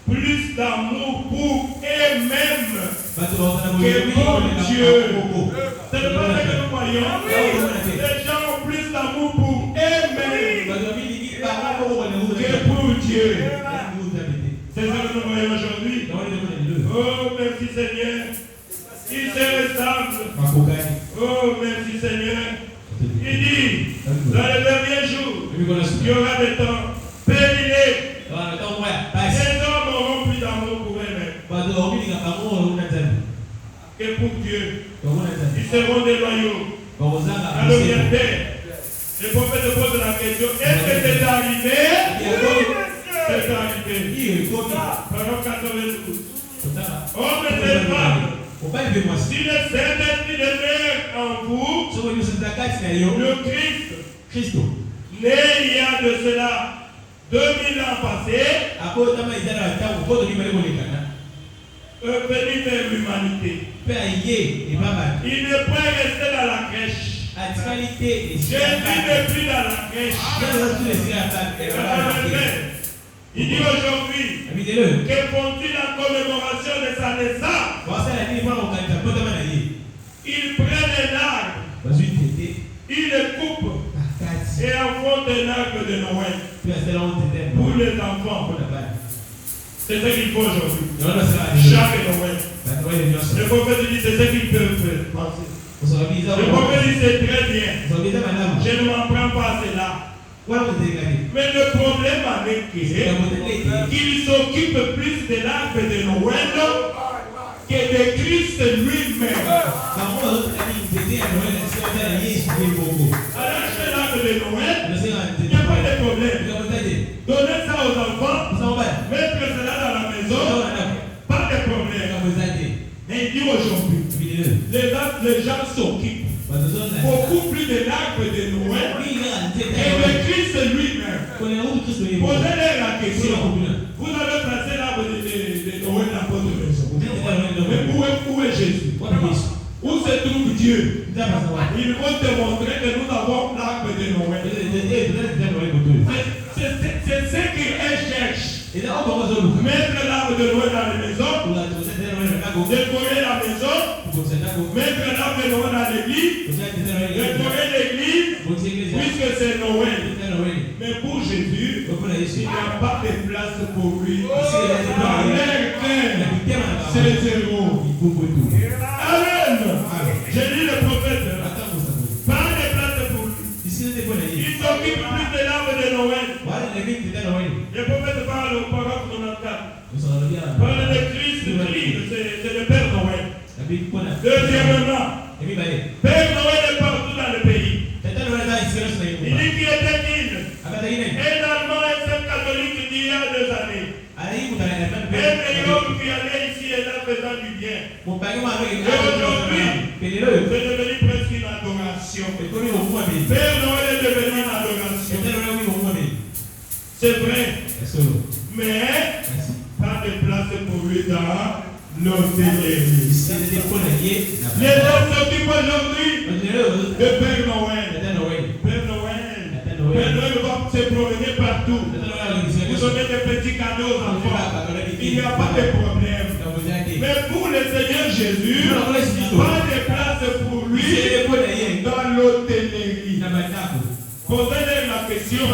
Speaker 1: plus d'amour pour eux-mêmes que pour Dieu. C'est le pas que nous voyons. Les gens ont plus d'amour pour eux-mêmes que pour Dieu. C'est ce que nous voyons aujourd'hui. Oh, merci Seigneur. Il se ressemble. Oh, merci Seigneur. Il dit, dans les derniers jours, il y aura des temps pénibles. Les hommes n'auront plus d'amour pour eux-mêmes que pour Dieu. Ils seront déloyaux. Dans le bien-être, le prophète pose la question, est-ce que c'est arrivé? C'est arrivé. Parole 92. Hommes et femmes, si le Saint-Esprit demeure en vous, le Christ, né il y a de cela 2000 ans passés, venu vers l'humanité. Il ne peut rester dans la crèche. Jésus n'est plus dans la crèche. Il dit aujourd'hui, que font-ils en commémoration de sa naissance? Ils prennent un arbre, ils le coupent et en font un arbre de Noël pour les enfants. C'est ce qu'il faut aujourd'hui. Chaque Noël. Le prophète dit c'est ce qu'ils peuvent penser. Le prophète dit c'est très bien. Je ne m'en prends pas à cela. Mais le problème avec qu'il s'occupe plus de l'arbre de Noël que de Christ lui-même. Alors chez l'arbre de Noël, il n'y a pas de problème. Donnez ça aux enfants, mettre cela dans la maison, pas de problème. Mais il dit aujourd'hui, les gens s'occupent beaucoup plus de l'arbre de Noël et de Christ lui-même. Posez-leur la question. Vous avez placé l'arbre de Noël dans votre maison. Mais où est Jésus? Où se trouve Dieu? Ils vont te montrer que nous avons l'arbre de Noël. C'est ce qu'ils cherchent. Mettre l'arbre de Noël dans la maison, décorer la maison, mettre l'arbre de Noël dans l'église, décorer l'église, puisque c'est Noël. Mais pour Jésus, il n'y a pas de place pour lui. Dans leur cœur, c'est zéro. Amen. J'ai lu le prophète. Pas de place pour lui. Il s'occupe plus de l'arbre de Noël. Le prophète parle au paragraphe 94. Parle de Christ, c'est le Père Noël. Deuxièmement, Père Noël est partout dans le pays. Il dit qu'il était un Allemand et un catholique d'il y a 2 années. Un homme qui allait ici et là faisant du bien. Et aujourd'hui, c'est devenu presque une adoration. Père Noël est devenu une adoration. C'est vrai. Mais pas de place pour lui dans l'hôtellerie. Les gens s'occupent aujourd'hui de Père Noël. Père Noël va se promener partout. Vous donnez des petits cadeaux aux enfants. Il n'y a pas de problème. Mais pour le Seigneur Jésus, pas de place pour lui dans l'hôtellerie. Posez-leur la question.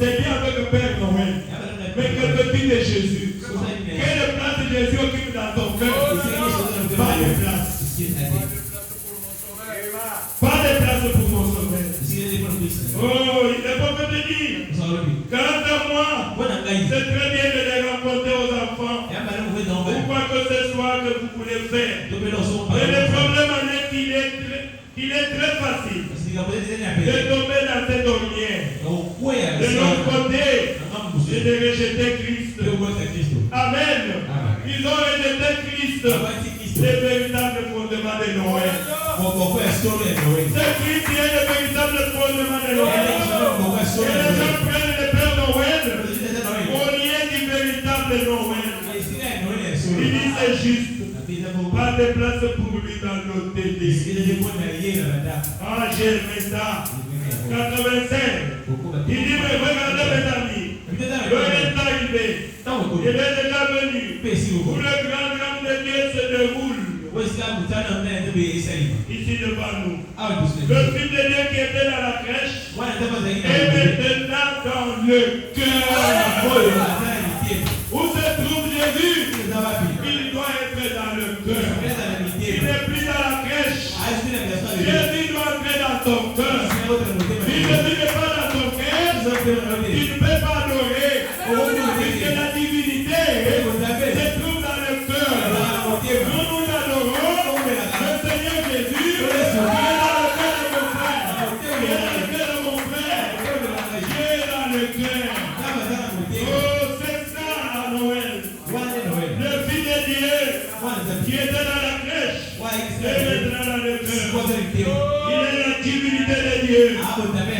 Speaker 1: C'est bien avec le Père Noël. Mais que veux-tu de Jésus? Quelle place Jésus occupe dans ton cœur? Pas de place. Pas de place pour mon sauveur. Oh, il est pas fait de dire. Quant à moi, c'est très bien de les rencontrer aux enfants. Pourquoi que ce soit que vous voulez faire. Mais le problème en est qu'il est très facile de tomber dans cette ornière. De l'autre côté, et de rejeter Christ. Amen. Ils ont rejeté Christ. Le véritable fondement de Noël. C'est Christ qui est le véritable fondement de Noël. Et les gens prennent le Père Noël au lieu du véritable Noël. Il dit c'est juste. Pas de place pour lui dans l'hôtellerie. Ah, j'ai aimé ça. 85. Il dit, mais regardez mes amis. Le est arrivé. Il est déjà venu. Où le grand drame de Dieu se déroule. Ici devant nous. Le Fils de Dieu qui était dans la crèche est maintenant dans le cœur. Où se trouve Jésus? Il doit être dans le cœur. Il n'est plus dans la crèche. Jésus doit entrer dans ton cœur. Si Jésus n'est pas dans ton cœur, tu ne peux pas adorer. Puisque la divinité se trouve dans le cœur. Nous adorons le Seigneur Jésus. Il est dans le cœur de mon frère. Il est dans le cœur de mon frère. Il est dans le cœur. Oh, c'est ça à Noël. Le Fils de Dieu qui était dans la crèche est maintenant dans le cœur. Il est la divinité de Dieu.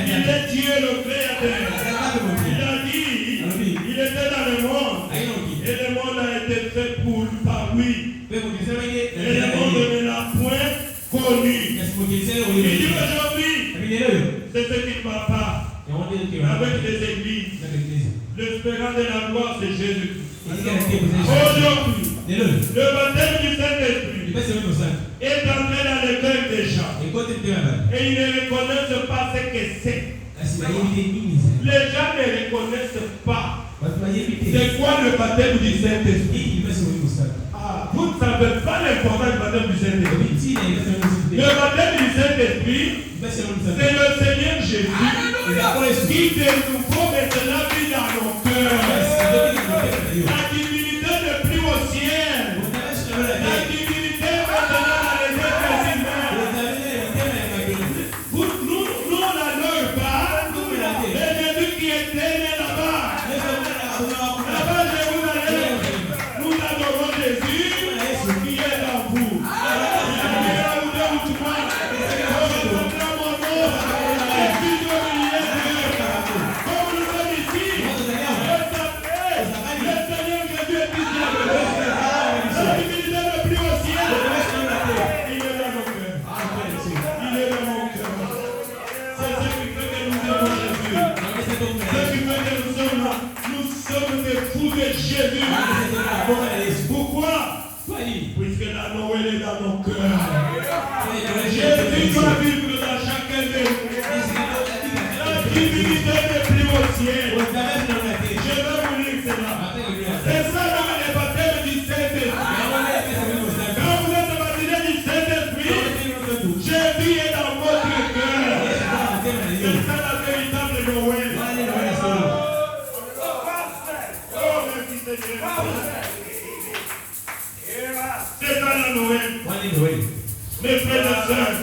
Speaker 1: Il est Dieu le Créateur. Il a dit, il était dans le monde. Et le monde a été fait par lui. Et le monde ne l'a point connu. Il dit aujourd'hui, c'est ce qui ne va pas avec les églises. L'espérance de la gloire, c'est Jésus. Aujourd'hui, le baptême du Saint-Esprit est entré dans le cœur des gens. Et ils ne reconnaissent pas ce que c'est. Les gens ne reconnaissent pas. C'est quoi le baptême du Saint-Esprit? Vous ne savez pas l'importance du baptême du Saint-Esprit. Le baptême du Saint-Esprit, c'est le Seigneur Jésus qui de nouveau met la vie dans nos cœurs. La divinité ne plus au ciel. La divinité maintenant dans les êtres humains. Nous n'adorons pas le Jésus qui était né là-bas. Là-bas, Jérusalem. Nous adorons Jésus qui est dans vous. Jésus. Pourquoi? Puisque la Noël est dans nos cœurs. Jésus doit vivre dans chacun de nous. La divinité n'est plus au ciel. Je vais vous lire cela. C'est ça dans le baptême du Saint-Esprit. Quand vous êtes baptisé du Saint-Esprit, Jésus est dans votre cœur. C'est ça la véritable Noël. C'est ça la Noël. Mes frères et sœurs,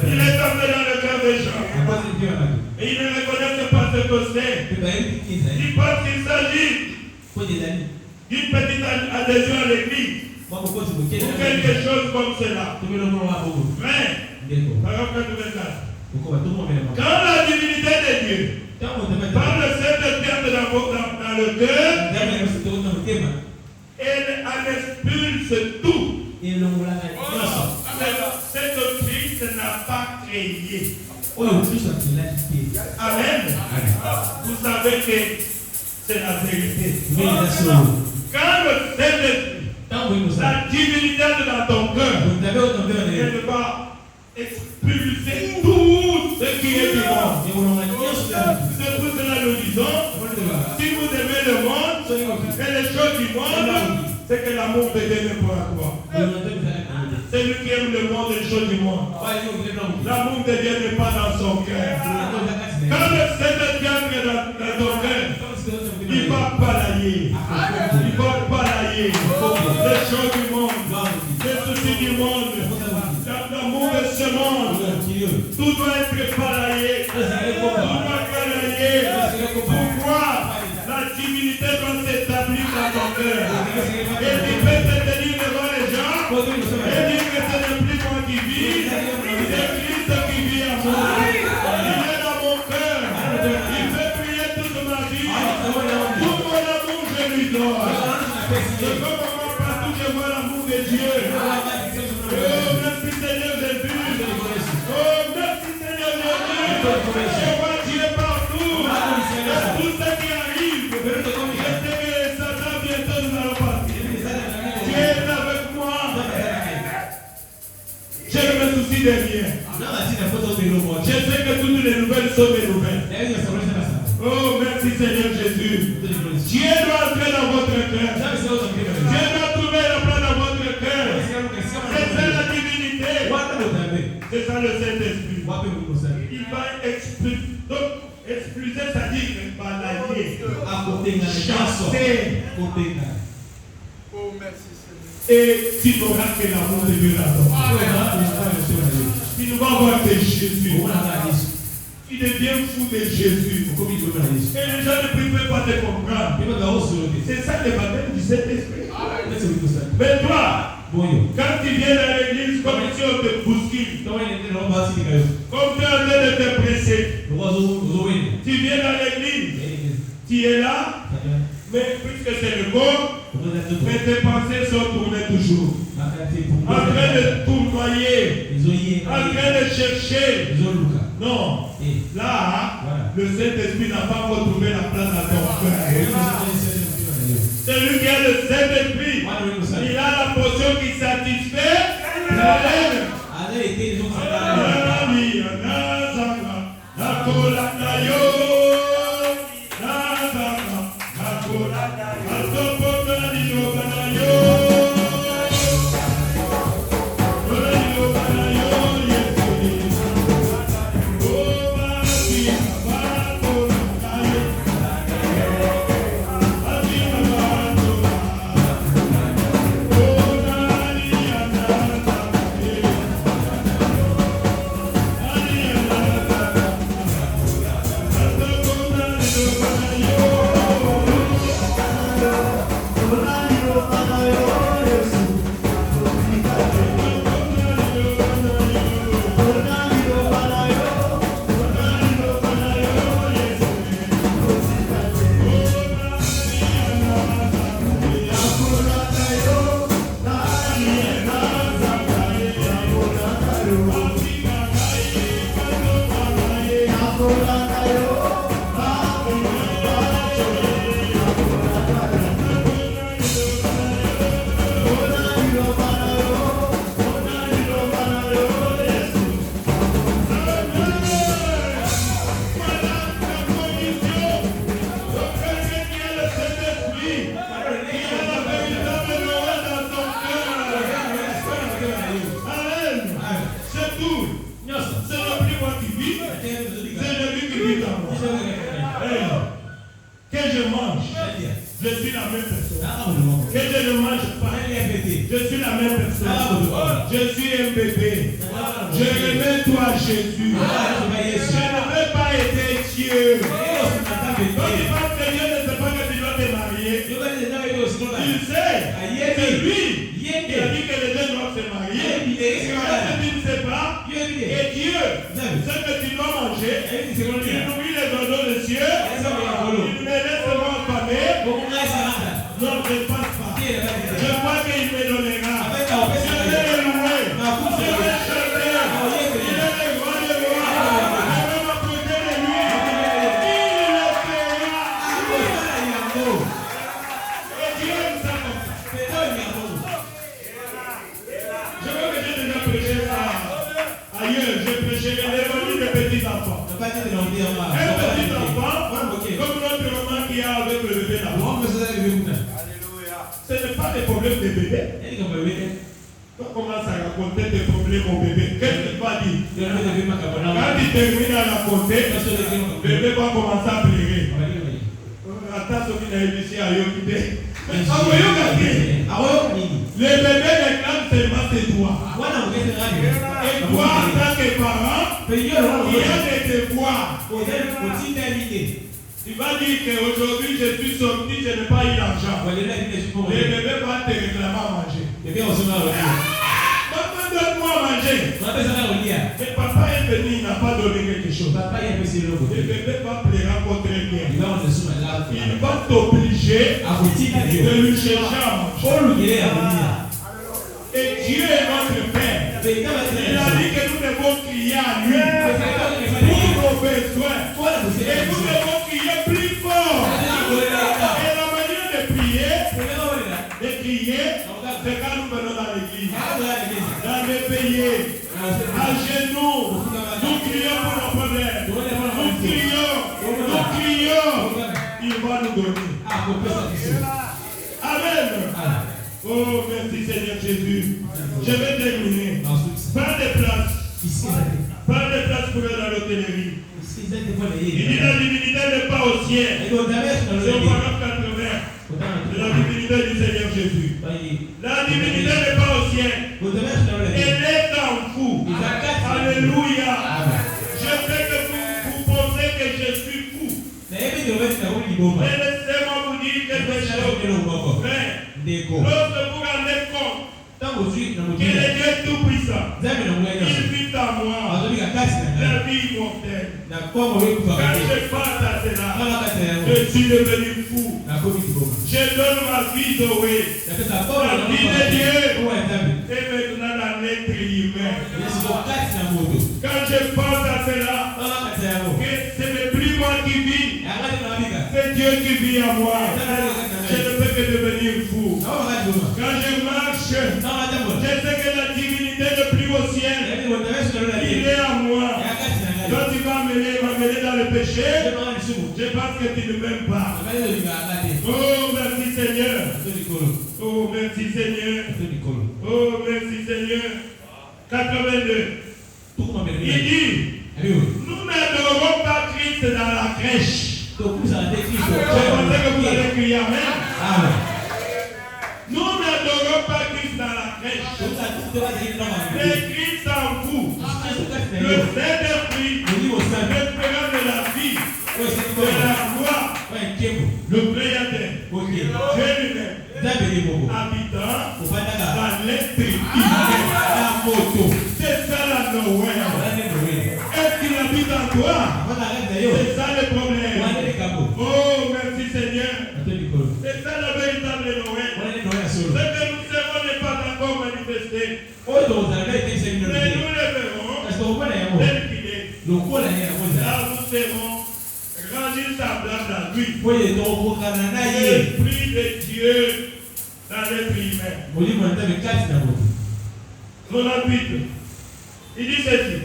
Speaker 1: il est tombé dans le cœur des gens. Et ils ne reconnaissent pas ce que c'est. Ils pensent qu'il s'agit d'une petite adhésion à l'église. Ou quelque chose comme cela. Mais, paragraphe 24. Quand la divinité de Dieu, par le Saint-Esprit dans le cœur, elle en expulse tout. Cette Christ n'a pas créé. Amen. Vous savez que c'est la vérité. Quand le Saint-Esprit, la divinité dans ton cœur, elle va expulser tout ce qui est du monde. C'est pour cela nous disons, si vous aimez le monde et les choses du monde, c'est que l'amour de Dieu n'est pas à toi. C'est lui qui aime le monde et les choses du monde. L'amour de Dieu n'est pas dans son cœur. Quand le Saint-Esprit entre dans ton cœur, il va balayer. Il va balayer les choses du monde, les soucis du monde, l'amour de ce monde. Tout doit être balayé. Tout doit balayer. Pourquoi? La divinité doit s'établir dans ton cœur. Et tu peux te tenir devant les gens et dire que ce n'est plus moi qui vis, c'est Christ qui vit en moi. Il est dans mon cœur. Il fait prier toute ma vie. Tout mon amour, je lui donne. Je veux voir partout que je vois l'amour de Dieu. Oh, merci Seigneur Jésus. Oh, merci Seigneur Jésus. Je vois Dieu partout. Tout ce qui arrive. Je sais que Satan bientôt nous allons partir. Dieu est avec moi. Je ne me soucie de rien. Je sais que toutes les nouvelles sont des nouvelles. Oh, merci Seigneur Jésus. Dieu doit entrer dans votre cœur. Dieu doit trouver la place dans votre cœur. C'est ça la divinité. C'est ça le Saint-Esprit. Il va expulser. Donc, expulser, c'est-à-dire balayer. Chasser.
Speaker 2: Oh, merci Seigneur.
Speaker 1: Et tu n'auras que l'amour de Dieu là-dedans. Tu ne vas voir que Jésus. Tu deviens fou de Jésus. Et les gens ne peuvent pas te comprendre. C'est ça le baptême du Saint-Esprit. Mais toi, quand tu viens dans l'église, comme si on te bouscule, comme tu es en train de te presser, tu viens dans l'église, tu es là, mais puisque c'est le corps, mais tes pensées sont tournées toujours. En train de tournoyer, en train de chercher. Non. Là, le Saint-Esprit n'a pas retrouvé la place à ton cœur. Celui qui a le Saint-Esprit, il a la potion qui satisfait. Je suis la même personne. Que je ne mange pas. Je suis la même personne. Je suis un bébé. Je remets toi Jésus. Je ne veux pas être Dieu. Quand tu penses que Dieu ne sait pas que tu dois te marier, tu sais, c'est lui qui a dit que les deux doivent se marier. Est-ce que tu ne sais pas? Et Dieu, ce que tu dois manger, il nourrit les oiseaux des cieux, il me laisse moi affamer. révélé des petits enfants. Un petit enfant, comme notre maman qui a avec le bébé là. Ce n'est pas des problèmes de bébé. Quand on commence à raconter des problèmes au bébé, qu'est-ce qu'il va dire? Quand il termine à raconter, le bébé va commencer à pleurer. Attends, ce qui est ici à Yokide. Le bébé réclame seulement ses droits. Et toi, en tant que parent, il y a des devoirs. Tu vas dire qu'aujourd'hui je suis sorti, je n'ai pas eu l'argent. Le bébé va te réclamer à manger. Maman, donne-moi à manger. Mais papa est venu, il n'a pas donné quelque chose. Le bébé va pleurer contre bien. Il va t'obliger de lui chercher à manger. Et Dieu est notre Père. Il a dit que nous devons crier à lui pour nos besoins. Et nous devons crier plus fort. Et la manière de prier, c'est quand nous venons dans l'église. Dans les pays, à genoux, nous crions pour nos problèmes. Nous crions. Il va nous donner. Amen. Oh, merci Seigneur Jésus. Je vais terminer. Pas de place. Pas de place pour aller à l'hôtellerie. Il dit la divinité n'est pas au ciel. C'est au paragraphe 80. C'est la divinité du Seigneur Jésus. La divinité n'est pas au ciel. Elle est en vous. Alléluia. Je sais que vous pensez que je suis fou. Mais laissez-moi vous dire quelque chose. Lorsque vous rendez compte que le Dieu tout-puissant, il vit en moi, la vie immortelle. Quand je pense à cela, je suis devenu fou. Je donne ma vie Zoé. La vie de Dieu est maintenant dans l'être humain. Quand je pense à cela, que ce n'est plus moi qui vis, c'est Dieu qui vit en moi. Je ne peux que devenir fou. Quand je marche, je sais que la divinité n'est plus au ciel. Il est en moi. Quand tu vas m'amener dans le péché, je pense que tu ne m'aimes pas. Oh, merci Seigneur. Oh, merci Seigneur. Oh, merci Seigneur. 82. Il dit, nous n'adorons pas Christ dans la crèche. Je pensais que vous allez crier Amen. Nous n'adorons pas Christ dans la crèche. Mais Christ en vous. Le Saint-Esprit, l'espérance de la vie, de la foi, le Créateur, Dieu lui-même, habitant dans l'esprit. C'est ça la Noël. Est-ce qu'il habite en toi? C'est ça le problème. Oh, merci Seigneur. C'est ça la véritable Noël. Ce que nous savons n'est pas encore manifesté. Mais nous le verrons tel qu'il est. Là, nous serons rendus semblables à lui. L'Esprit de Dieu dans l'être humain. 98. Il dit ceci.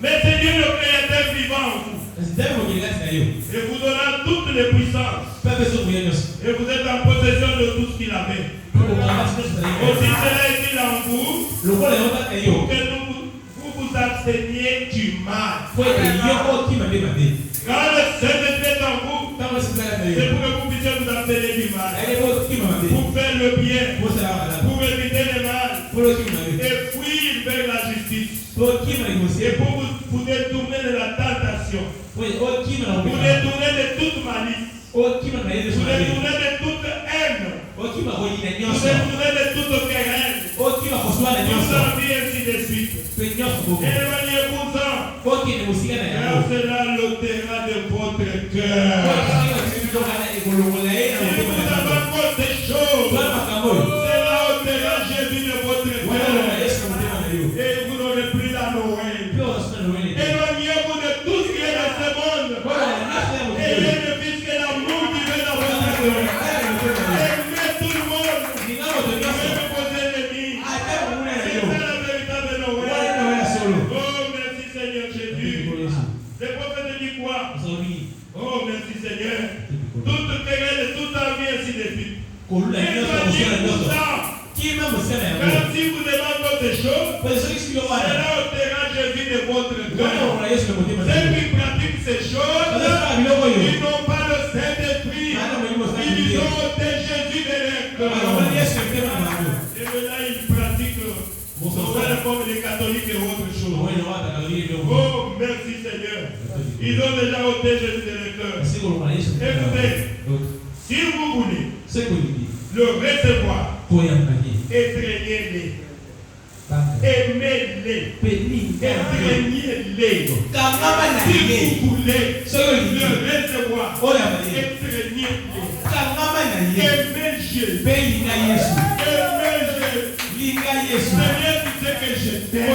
Speaker 1: Mais c'est Dieu le Créateur vivant en vous. Et vous donnant toutes les puissances. Et vous êtes en possession de tout ce qu'il avait. Aussi cela est-il en vous, pour que vous vous absteniez du mal. Quand le Saint-Esprit est en vous, c'est pour que vous puissiez vous abstenir du mal. Pour faire le bien, pour éviter le mal, et fuir vers la justice. Et pour vous détourner de la tentation, vous détourner de toute malice, vous détourner de toute haine, vous détourner de toute querelle, vous en dit ainsi de suite. Éloignez-vous-en, car c'est là l'autel de votre cœur. Si vous avez encore des choses, c'est là l'autel Jésus de votre cœur. Et vous n'aurez plus la Noël. Éloignez-vous de tout ce qui est dans ce monde. Et bénéfice que l'amour qui vient dans votre cœur. Aimez tout le monde. Même vos ennemis. C'est ça la véritable Noël. Oh, merci Même si vous demandez d'autres choses, c'est là au terrain Jésus de votre cœur. Ceux qui pratiquent ces choses, ils n'ont pas le Saint-Esprit. Ils ont ôté Jésus de leur cœur. Et maintenant, ils pratiquent comme les catholiques et autre chose. Oh, merci Seigneur. Ils ont déjà ôté Jésus de leur cœur. Écoutez, si vous voulez le recevoir, étreignez-les. Aimez-les. Étreignez-les. Si vous voulez le recevoir, étreignez-les. Aimez Jésus. Aimez Jésus. Seigneur, tu sais que je t'aime.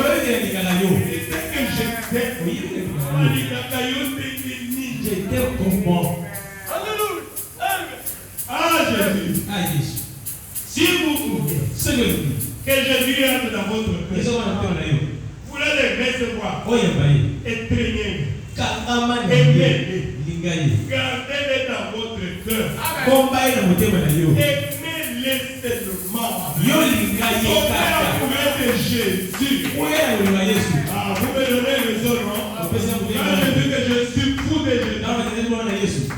Speaker 1: Tu sais que je t'aime.
Speaker 2: Je t'aime comme moi.
Speaker 1: Ah, Jésus. Si vous voulez que Jésus entre dans votre cœur, vous voulez le recevoir, étreignez-les, aimez-les, gardez-les dans votre cœur, aimez-les seulement. Amoureux de Jésus. Ah, vous me donnez raison, non? Quand je dis que je suis fou de Jésus,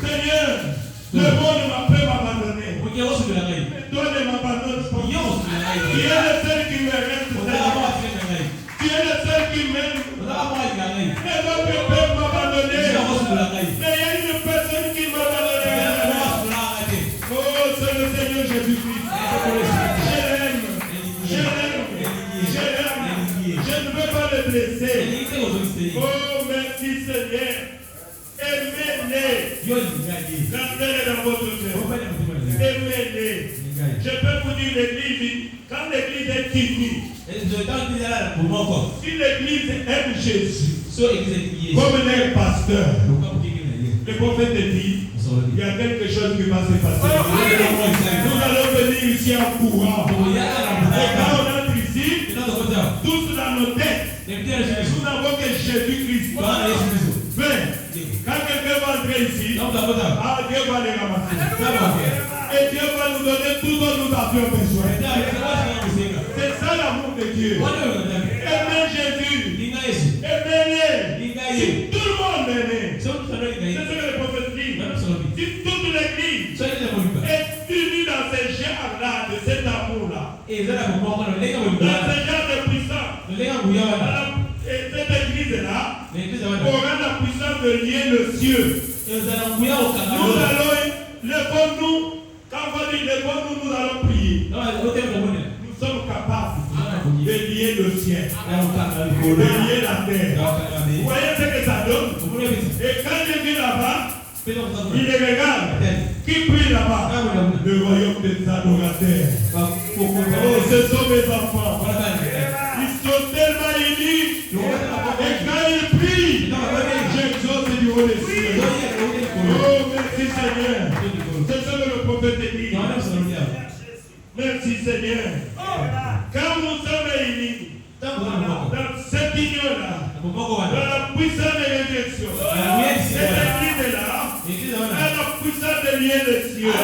Speaker 1: Seigneur, le monde m'a fait m'abandonner. Mais toi ne m'abandonnes pas. Tu es le seul qui me reste. Tu es le seul qui m'aime. Les autres peuvent m'abandonner. Mais il y a une personne qui m'abandonne. Oh, c'est le Seigneur Jésus-Christ. Je l'aime. Je l'aime. Je l'aime. Je ne veux pas le blesser. Oh, merci Seigneur. Aimez-les. Gardez-les dans votre cœur. Aimez-les. Je peux vous dire l'église, quand l'église est unie, si l'église aime Jésus, comme les pasteurs, le prophète dit, il y a quelque chose qui va se passer. Nous allons venir ici en courant. Et quand on entre ici, tous dans nos têtes, nous n'avons que Jésus-Christ. Quand quelqu'un va entrer ici, Dieu va les ramasser. Et Dieu va nous donner tout ce dont nous avions besoin. C'est ça l'amour de Dieu. Aimez Jésus. Aimez-les. Si tout le monde aimait, c'est ce que le prophète dit. Si toute l'église est unie dans ce genre-là, de cet amour-là, dans ce genre de puissance, et cette église-là aura la puissance de lier le ciel. Nous allons, lèvons-nous, quand on dit lèvons-nous, nous allons prier. Nous sommes capables de lier le ciel, de lier la terre. Vous voyez ce que ça donne? Et quand je vis là-bas, il les regarde. Qui prie là-bas? Le royaume des adorateurs. Oh, ce sont mes enfants. Ils sont tellement unis. Et quand ils prient, j'exauce du haut des cieux. Oh, merci Seigneur. C'est ce que le prophète dit. Merci Seigneur. Quand nous sommes unis, dans cette union-là, dans la puissance de l'élection, cette église-là, à la puissance de lier les cieux, à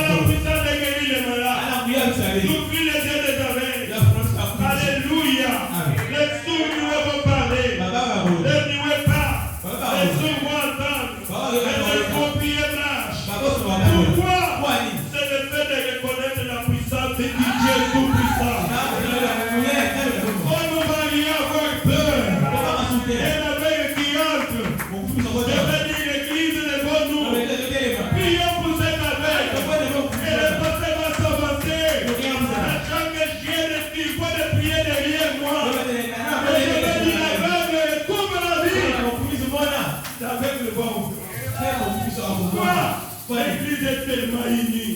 Speaker 1: la puissance de guérir les malades, d'ouvrir les yeux des aveugles. Alléluia. Les sourds ne vont parler, les muets parlent, les sourds vont entendre, les pompiers marchent. Pourquoi? C'est le fait de reconnaître la puissance de Dieu tout-puissant. On ne va rien avoir peur. Et l'aveugle qui entre, je vais dire l'église de bon nous. Prions pour cet aveugle. Et le pasteur va s'avancer. À chaque chien de Dieu, il faut prier derrière moi. Et je vais dire l'aveugle, couvre la vie. L'aveugle va ouvrir. Pourquoi? L'église est tellement unie.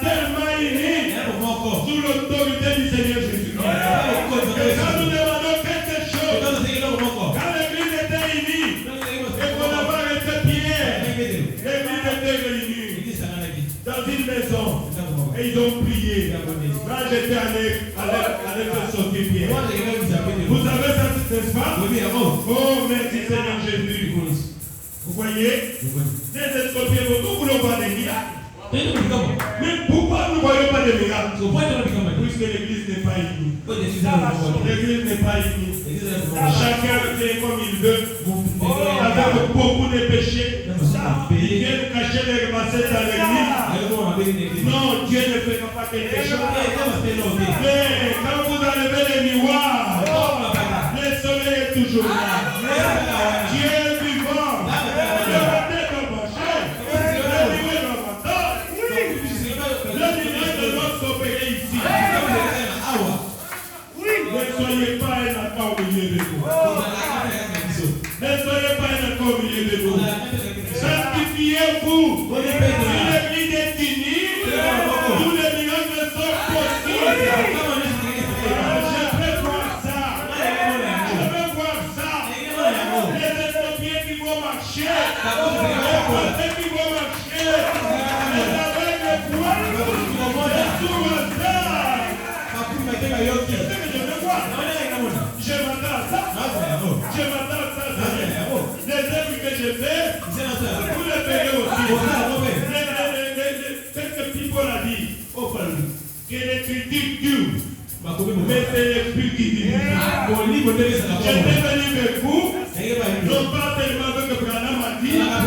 Speaker 1: Tellement unie. Sous l'autorité du Seigneur Jésus. Et quand nous demandons quelque chose, quand l'église était unie, et qu'on n'a pas resté Pierre, l'église était réunie dans une maison. Et ils ont prié. Quand j'étais allé faire sortir Pierre. Vous savez ça, n'est-ce pas? Oh, merci Seigneur Jésus. Vous voyez? Les escropiers, vous voulez pas les dire. Mais pourquoi nous ne voyons pas de miracles? Puisque l'église n'est pas unie. L'église n'est pas unie. Chacun fait comme il veut. Avec beaucoup de péchés. Ils viennent cacher les racines dans l'église. Non, Dieu ne fait pas quelque chose. Mais quand vous enlevez les miroirs, le soleil est toujours là. Dieu est vivant. Ne soyez pas un accord au milieu de vous. Ne soyez pas un accord au milieu de vous. Sanctifiez-vous. Si l'église est unie, tous les miracles sont possibles. Je veux voir ça. Je veux voir ça. Les estropiés qui vont marcher. Les français qui vont marcher. Les aveugles voir. Les sourds à ça. Je m'attends à ça. Je m'attends à ça. Les œuvres que je fais, vous les verrez aussi. Quelques people a dit que les critiques durent, mais c'est l'esprit qui dit. Je vais venir avec vous, non pas tellement que Branham a dit, Branham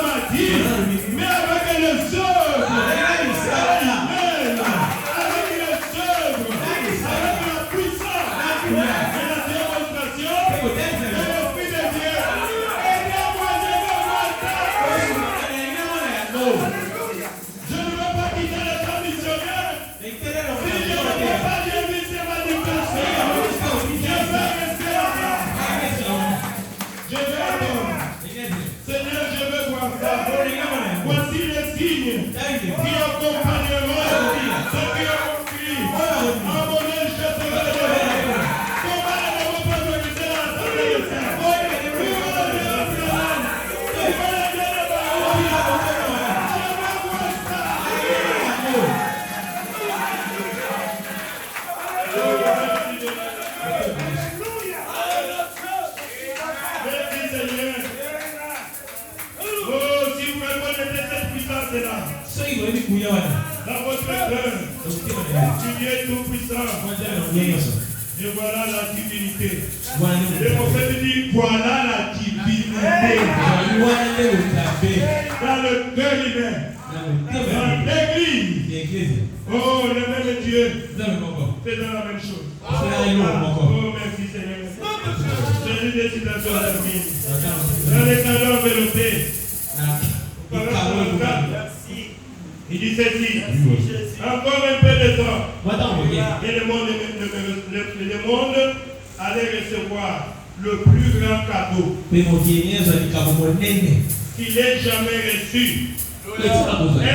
Speaker 1: a dit, mais avec les œuvres. Voici les signes qui accompagneront ceux qui ont compris. À mon âge, je serai le comment ne pas organiser la assemblée de Saint? Merci Seigneur. Dans votre cœur, tu es tout puissant. Et voilà la divinité. Le prophète dit voilà la divinité. Dans le cœur humain. Dans l'église. Oh, le même Dieu. C'est dans la même chose. Oh, merci Seigneur. Celui des citations termine. Dans les cadeaux enveloppés. Il dit ceci, encore un peu de temps, et le monde allait recevoir le plus grand cadeau qu'il ait jamais reçu. Un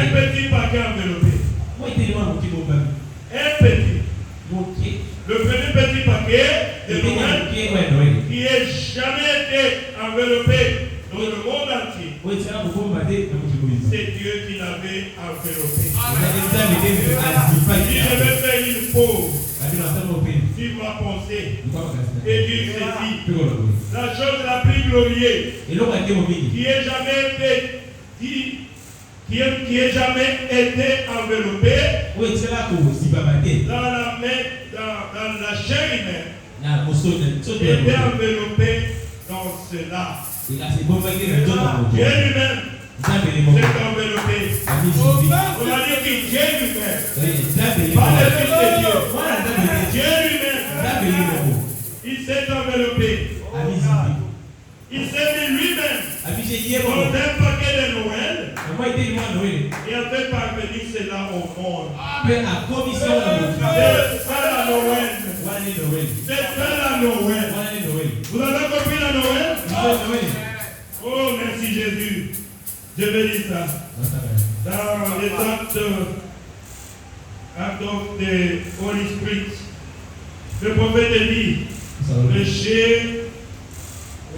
Speaker 1: petit paquet enveloppé. Un petit. Le premier petit paquet de Noël qui n'ait jamais été enveloppé dans le monde entier. C'est Dieu qui l'avait enveloppé. Si je vais faire une pause sur ma pensée et dire ceci, la chose la plus glorieuse qui ait jamais été enveloppée dans la main, dans la chair humaine, était enveloppée dans cela. Dieu lui-même s'est enveloppé. On va dire que Dieu lui-même, pas le Fils de Dieu, Dieu lui-même, il s'est enveloppé. Il s'est mis lui-même dans un paquet de Noël et a fait parvenir cela au monde. C'est ça la Noël. C'est ça la Noël. Vous avez compris la Noël? Oh, merci Jésus. Je vais dire ça. Dans les actes de Holy Spirit, le prophète dit, péché,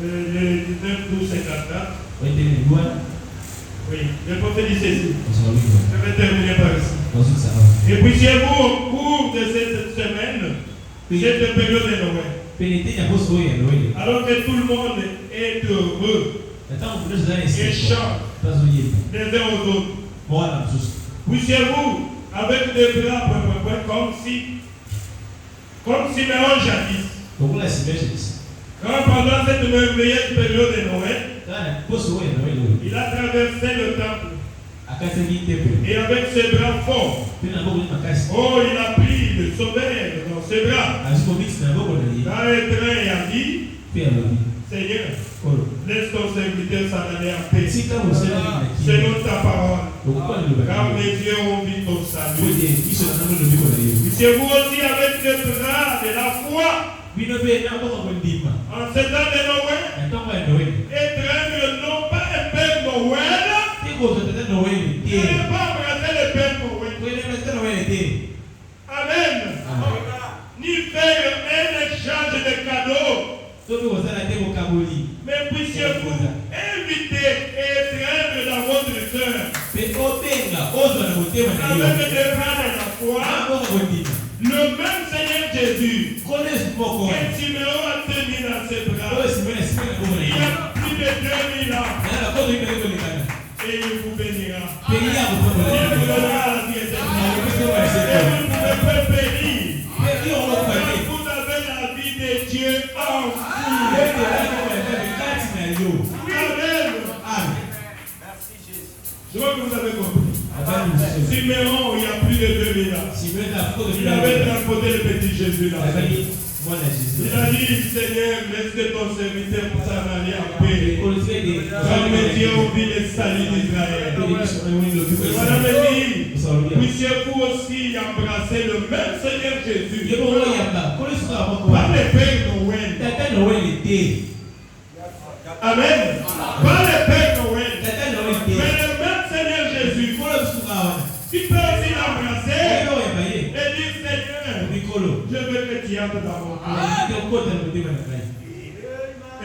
Speaker 1: le 19, 12, 54. Oui, le prophète dit ceci. Je vais terminer par ici. Et puissiez-vous au cours de cette semaine, cette période de Noël, alors que tout le monde est heureux et chante, les uns aux autres. Puissiez-vous, avec des bras, comme Siméon jadis, quand pendant cette merveilleuse période de Noël, il a traversé le temple et avec ses bras forts, oh, il a pris le sauveur dans ses bras, dans le train et a dit, Seigneur, laisse ton serviteur s'en aller en paix, selon ta parole, car mes yeux ont vu ton salut. Puissiez-vous aussi avec le bras de la foi, en ce temps de Noël, étreindre non pas un Père Noël, ne pas embrasser le Père Noël. Amen. Ni faire un échange de cadeaux, mais puissiez-vous inviter et étreindre dans votre cœur avec des bras de la foi le même Seigneur Jésus que Siméon a tenu dans ses bras il y a plus de 2000 ans et il vous bénira. Il vous donnera la vie éternelle et vous ne pouvez pas périr. Vous avez la vie de Dieu en vous. Amen. Je vois que vous avez compris. Siméon, il y a plus de 2000 ans, il avait transporté le petit Jésus là. Il a dit, Seigneur, laisse que ton serviteur s'en aller en paix. Car mes dieux ont vu les saluts d'Israël. Voilà, mes dit, puissiez-vous aussi embrasser le même Seigneur Jésus par le Père Noël. Amen. Pas le Père Noël, mais le même Seigneur Jésus. Tu peux aussi l'embrasser et dire, Seigneur, je veux que tu entres dans mon cœur.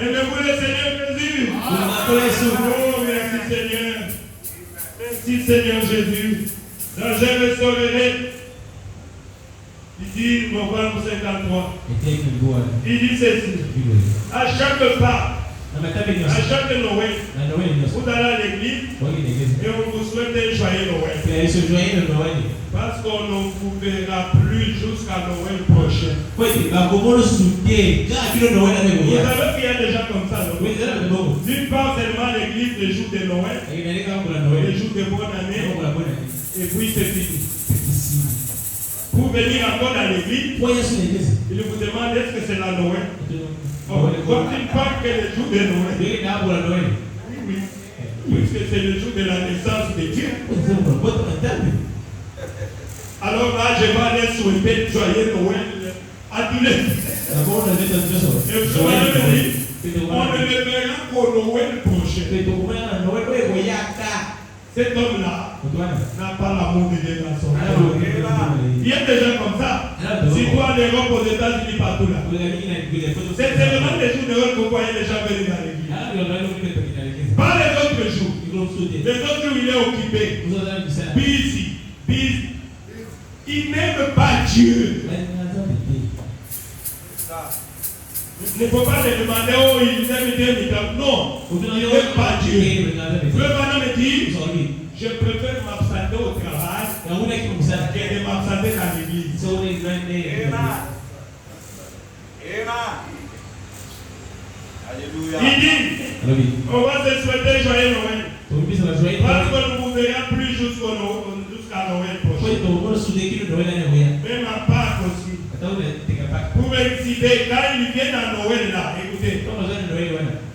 Speaker 1: Aimez-vous le Seigneur Jésus? Oh, merci Seigneur. Merci Seigneur Jésus. Dans je restaurerai. Il dit, novembre 53. Il dit ceci. À chaque pas, à chaque Noël, vous allez à l'église et on vous souhaite un joyeux Noël. Parce qu'on ne vous verra plus jusqu'à Noël prochain. Vous savez qu'il y a des gens comme ça, non? D'une part seulement l'église le jour de Noël, le jour de bonne année, et puis c'est fini. Pour venir encore dans l'église, il vous demande est-ce que c'est la Noël? Quand il parle que le jour de Noël, oui, puisque c'est le jour de la naissance de Dieu. Alors là, je vais aller souhaiter joyeux Noël à tous les. Et vous allez on ne le verra qu'au Noël prochain. Cet homme-là n'a pas l'amour de Dieu dans son cœur. Il y a des gens comme ça. Si toi, en Europe, aux États-Unis, partout là. C'est seulement les jours de Noël que vous voyez les gens venir dans l'église. Pas les autres jours. Les autres jours, il est occupé. Busy. Il n'aime pas Dieu. Il ne faut pas le demander, oh, il aime Dieu. Non, il n'aime pas Dieu. Le madame me dit, je préfère m'absenter au travail que de m'absenter dans l'église. Il dit, on va se souhaiter joyeux Noël. Parce qu'on ne vous verra plus jusqu'à Noël prochain. Même à Pâques aussi. Pour exhiber, quand ils viennent à Noël là, écoutez,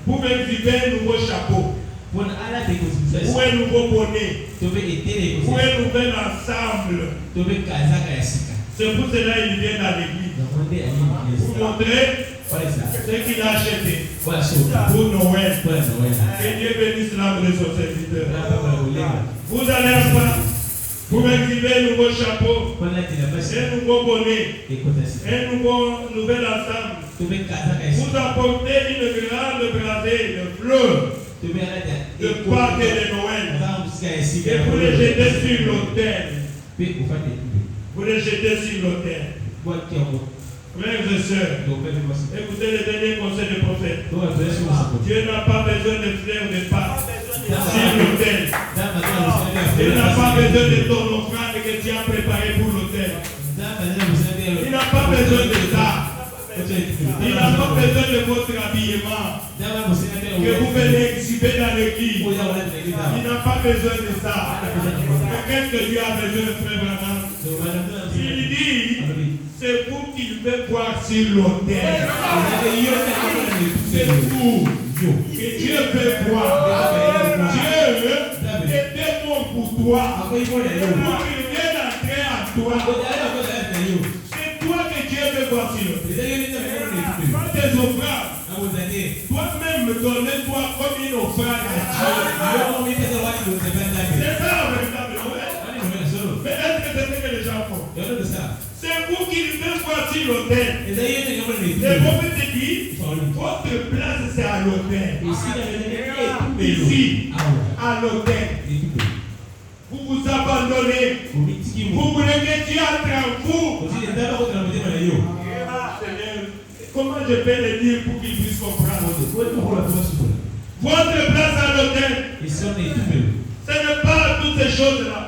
Speaker 1: pour exhiber un nouveau chapeau, ou un nouveau bonnet, ou un nouvel ensemble. C'est pour cela qu'ils viennent à l'église. Pour montrer ce qu'il a acheté pour Noël. Que Dieu bénisse l'âme de son serviteur. Vous allez avoir pour exhiber un nouveau chapeau, un nouveau bonnet, un nouvel ensemble. Vous apportez une grande brasée de fleurs, de Pâques et de Noël. Et vous les jetez sur l'autel. Vous les jetez sur l'autel. Frères et sœurs, écoutez le dernier conseil du prophète. Dieu n'a pas besoin de fleurs de Pâques. sur l'autel. Il n'a pas besoin de ton offrande que tu as préparé pour l'autel. Il n'a pas besoin de ça. Il n'a pas besoin de votre habillement que vous venez exhiber dans l'église. Il n'a pas besoin de ça. Qu'est-ce que Dieu a besoin de frère Branham? Il dit, c'est vous qu'il veut voir sur l'autel. C'est vous que Dieu veut voir. Dieu était bon pour toi. Pour qu'il vienne entrer en toi. C'est toi que Dieu veut voir sur l'autel. Pas tes offrandes. Toi-même donne-toi comme une offrande à Dieu. C'est ça la véritable nouvelle. Mais est-ce que c'est ce que les gens font? C'est vous qui veut voir sur l'autel. Le prophète dit, votre place c'est à l'autel. Ici, à l'autel. Vous vous abandonnez. Vous voulez que Dieu entre en vous. Comment je peux le dire pour qu'il puisse comprendre? Votre place à l'autel. Ce n'est pas toutes ces choses-là.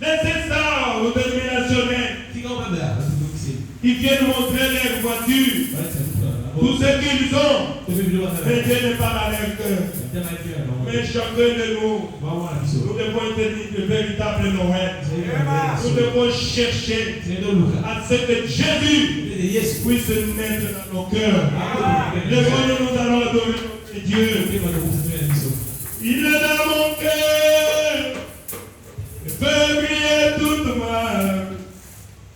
Speaker 1: Laissez ça aux dénominationnels qui viennent montrer leur voiture, tout ce qu'ils ont. Mais Dieu n'est pas dans leur cœur. Mais chacun de nous devons tenir de véritables Noël. Nous devons chercher à ce que Jésus puisse naître dans nos cœurs. Lèvons-nous, nous allons adorer notre Dieu. Il est dans mon cœur. Fais briller toute ma âme.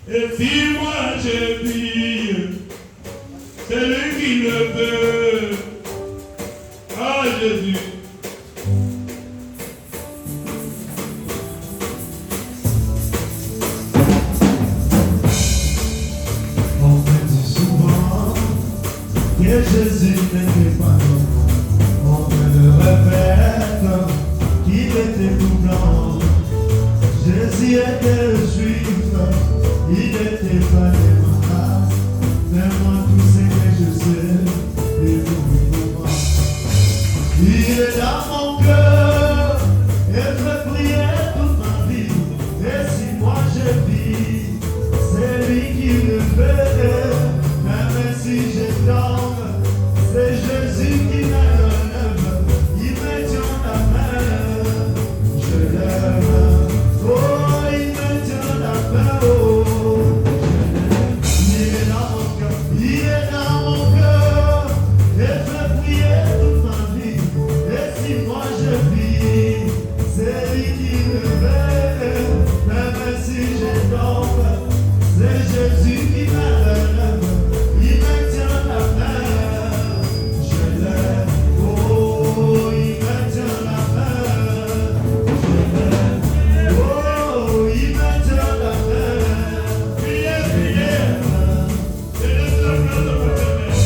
Speaker 1: Et si moi je brille, c'est lui qui le veut. Ah Jésus.
Speaker 3: On me dit souvent que Jésus n'était pas long. On me le répète qu'il était tout blanc. Jésus était juif, il était pas des malades. Fais-moi tout ce que je sais, et pour moi. Il est dans mon cœur, et je vais prier toute ma vie. Et si moi je vis, c'est lui qui le fait. Même si je tombe, c'est Jésus qui me relève. Il me tient la main, je l'aime. Oh, il me tient la main, oh. Il est dans mon cœur, il est dans mon cœur. Et je vais prier toute ma vie. Et si moi je vis, c'est lui qui me fait. Même si je tombe, c'est Jésus qui me relève. Il me tient la main, je l'aime. Oh, il me tient la main, je l'aime. Oh, il me tient la main.
Speaker 1: Priez, priez. C'est la place de votre mère.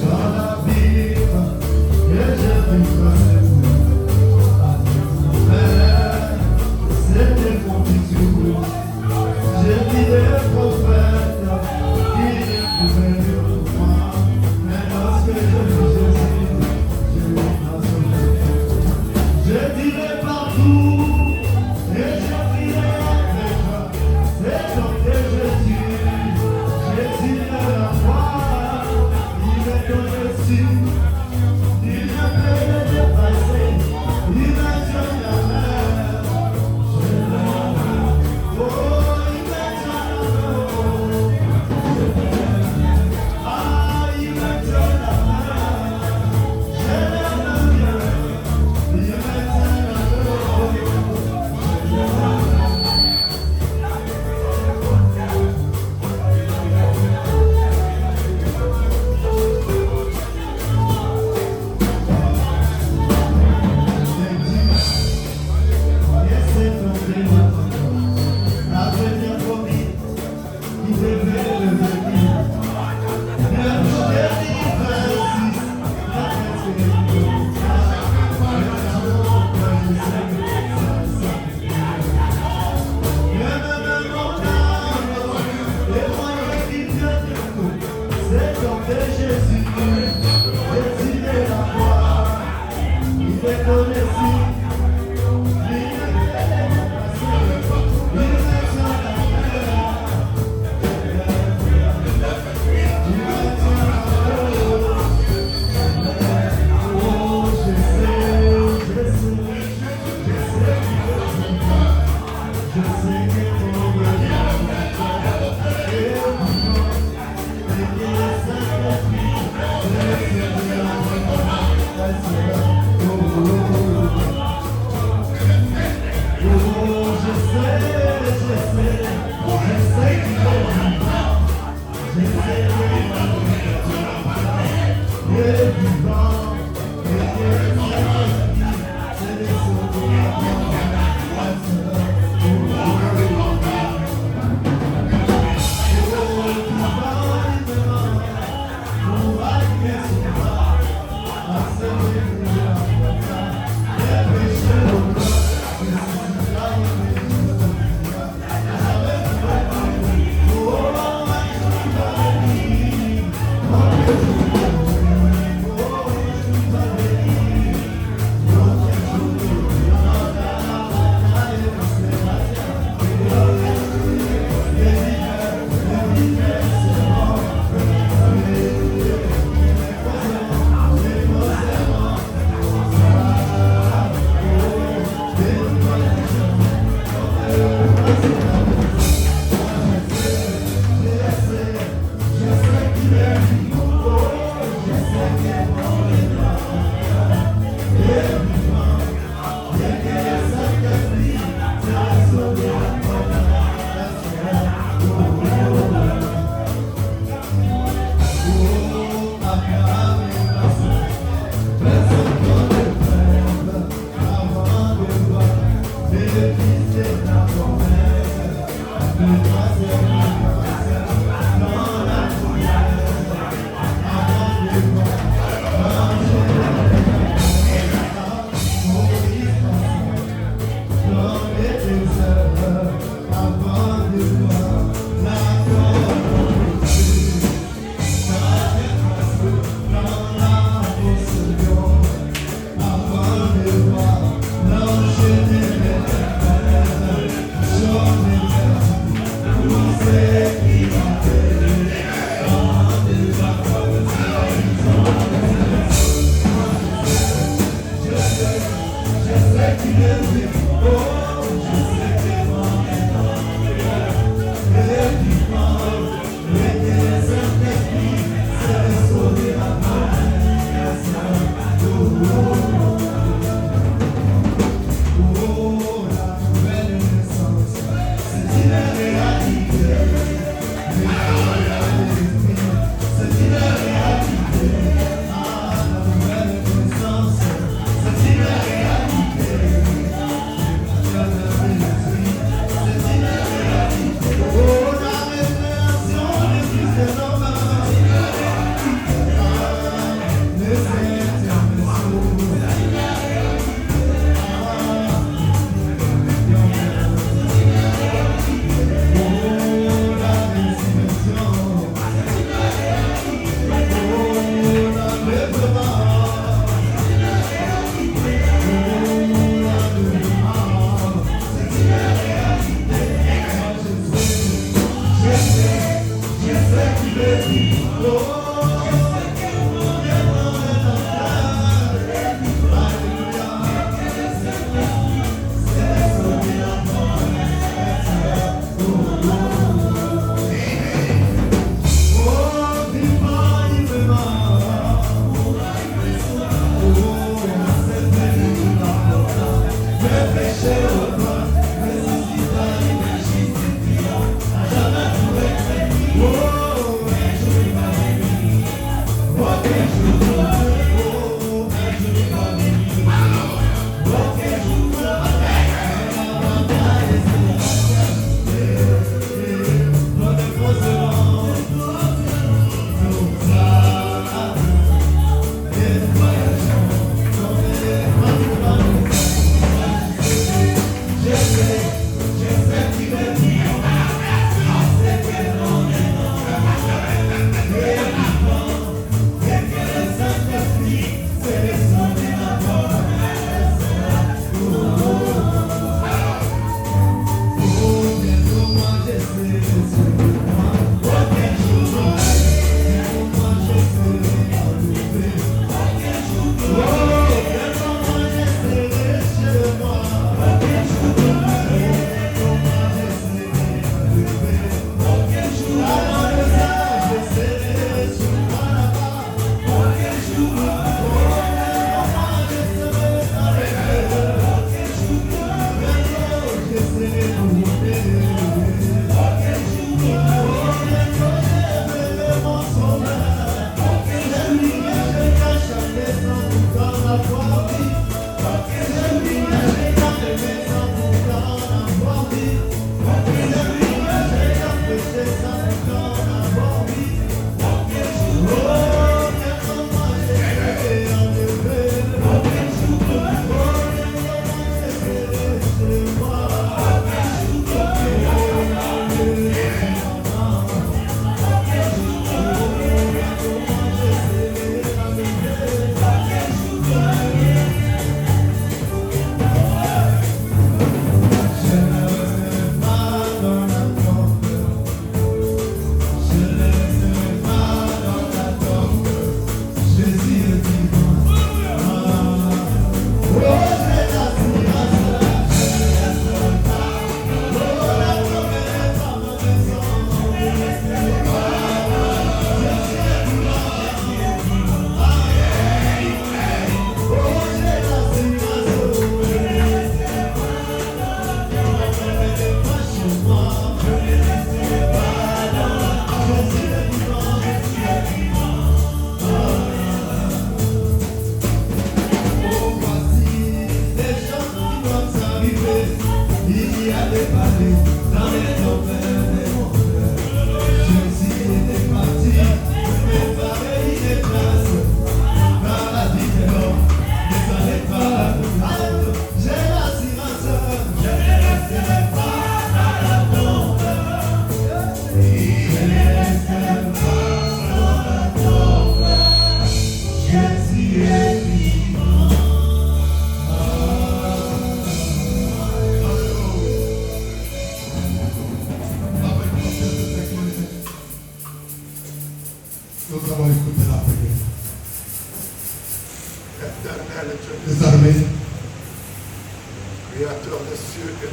Speaker 3: Dans la vie, et je vis pas de vous. Mon père, c'était mon bisou. J'ai dit les prophètes, il est plus belle pour moi. Mais lorsque je vis Jésus, je vis ma soeur. Je dirai partout, et je prierai avec toi. C'est comme que Jésus, Jésus est la foi. Il est au-dessus, il ne peut le dépasser, il me tient la main, je l'aime. Oh, il me tient la main, je l'aime. Ah, il me tient la main, je l'aime bien, il me tient la main.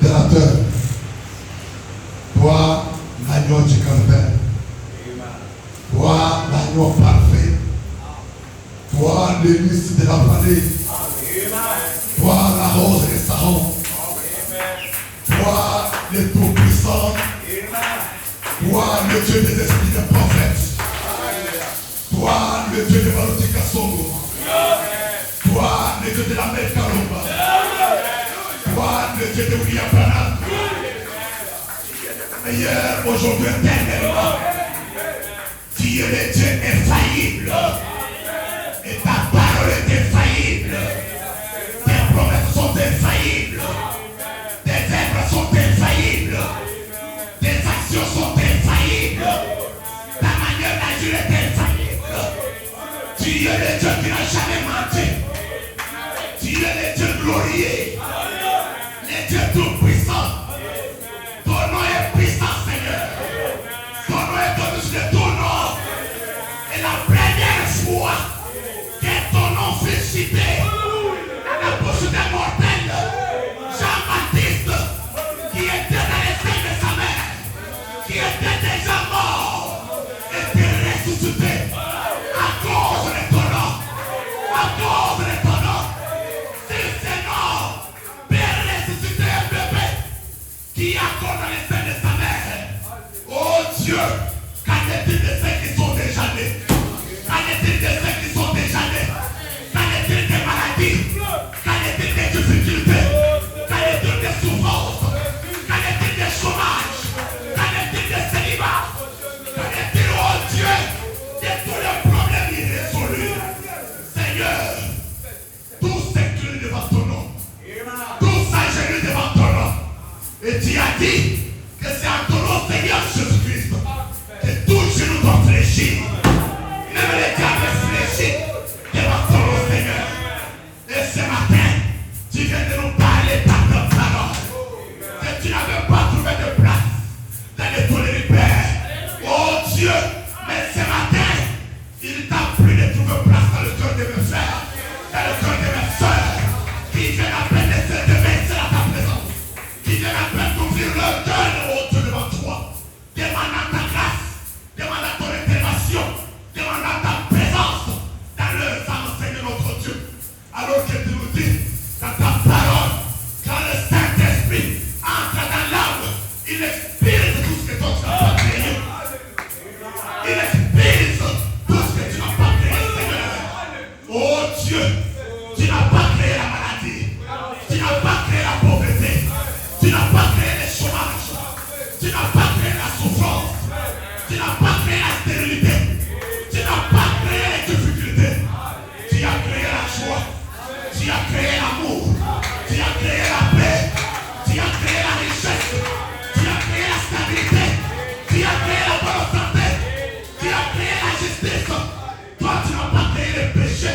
Speaker 4: de la terre. Toi, l'agneau du calvaire. Toi, l'agneau parfait. Toi, l'hélice de la vallée. Toi, la rose des Saron. Toi, le tout-puissant. Toi, le Dieu des esprits des prophètes. Toi, le Dieu de Balotika Songo. Toi, le Dieu de la mer Kalomba. Toi, le Dieu de William Branham. Meilleur aujourd'hui éternellement. Tu es le Dieu infaillible. Et ta parole est infaillible. Tes promesses sont infaillibles. Tes œuvres sont infaillibles. Tes actions sont infaillibles. Ta manière d'agir est infaillible. Tu es le Dieu qui n'a jamais menti. Tu es le Dieu glorieux. Le Dieu tout-puissant. Ton nom est puissant, Seigneur. Ton nom est au-dessus de tout nom. Et la première fois que ton nom fut cité dans la bouche des mortels, Jean-Baptiste, qui était dans les seins de sa mère, qui était déjà mort, était ressuscité à cause de ton nom. À cause de ton nom. Si ce nom peut ressusciter un bébé qui a encore dans les seins de sa mère, oh Dieu, qu'en est-il de ceux qui sont déjà nés? Qu'en est-il de ceux qui sont déjà nés? Qu'en est-il des maladies? Qu'en est-il des difficultés? Qu'en est-il des souffrances? Qu'en est-il des chômages? Qu'en est-il des célibats? Qu'en est-il, oh Dieu, de tous les problèmes irrésolus? Seigneur, tous s'inclinent devant ton nom. Tous s'agenouillent devant ton nom. Et tu as dit que c'est en ton nom, Seigneur Jésus-Christ, que tout genou doit fléchir. Même les diables fléchissent devant ton nom, Seigneur. Et ce matin, tu viens de nous parler par ta parole. Que tu n'avais pas trouvé de place dans les toilettes, Père. Oh Dieu, mais ce matin, il t'a plu de trouver place dans le cœur de mes frères, dans le cœur de mes soeurs, qui viennent à peine de se déverser à ta présence, qui viennent à peine d'ouvrir leur cœur, oh Dieu, devant toi, demandant ta grâce, demandant ton intervention, demandant ta présence dans leurs âmes, Seigneur notre Dieu. Alors que tu nous dis dans ta parole, quand le Saint-Esprit entre dans l'âme, il expire tout ce que toi tu n'as pas créé. Il expire tout ce que tu n'as pas créé, Seigneur. Oh Dieu, tu n'as pas créé la maladie, tu n'as pas créé la pauvreté, tu n'as pas créé le chômage, tu n'as pas créé la souffrance, tu n'as pas créé la stérilité, tu n'as pas créé les difficultés, tu as créé la joie, tu as créé l'amour, tu as créé la paix, tu as créé la richesse, tu as créé la stabilité, tu as créé la bonne santé, tu as créé la justice. Toi, tu n'as pas créé le péché.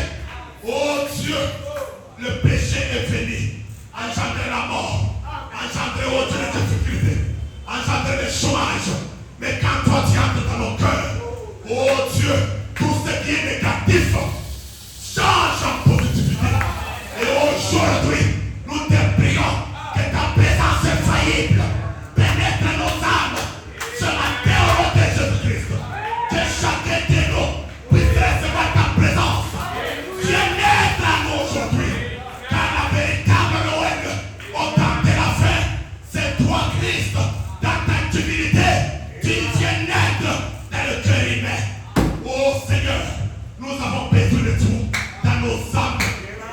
Speaker 4: Oh Dieu, le péché est venu engendrer la mort, engendrer autre difficulté, engendrer le chômage. Mais quand toi tu entres dans nos cœurs, oh Dieu, tout ce qui est négatif change en positivité. Et aujourd'hui, nous te prions que ta présence infaillible pénètre nos âmes sur la terre de Jésus-Christ. Que chacun de nous puisse recevoir ta présence. Tu es naître à nous aujourd'hui, car la véritable Noël, au temps de la fin, c'est toi, Christ, dans ta divinité. Tu viens naître dans le cœur humain. Oh Seigneur, nous avons besoin de tout dans nos âmes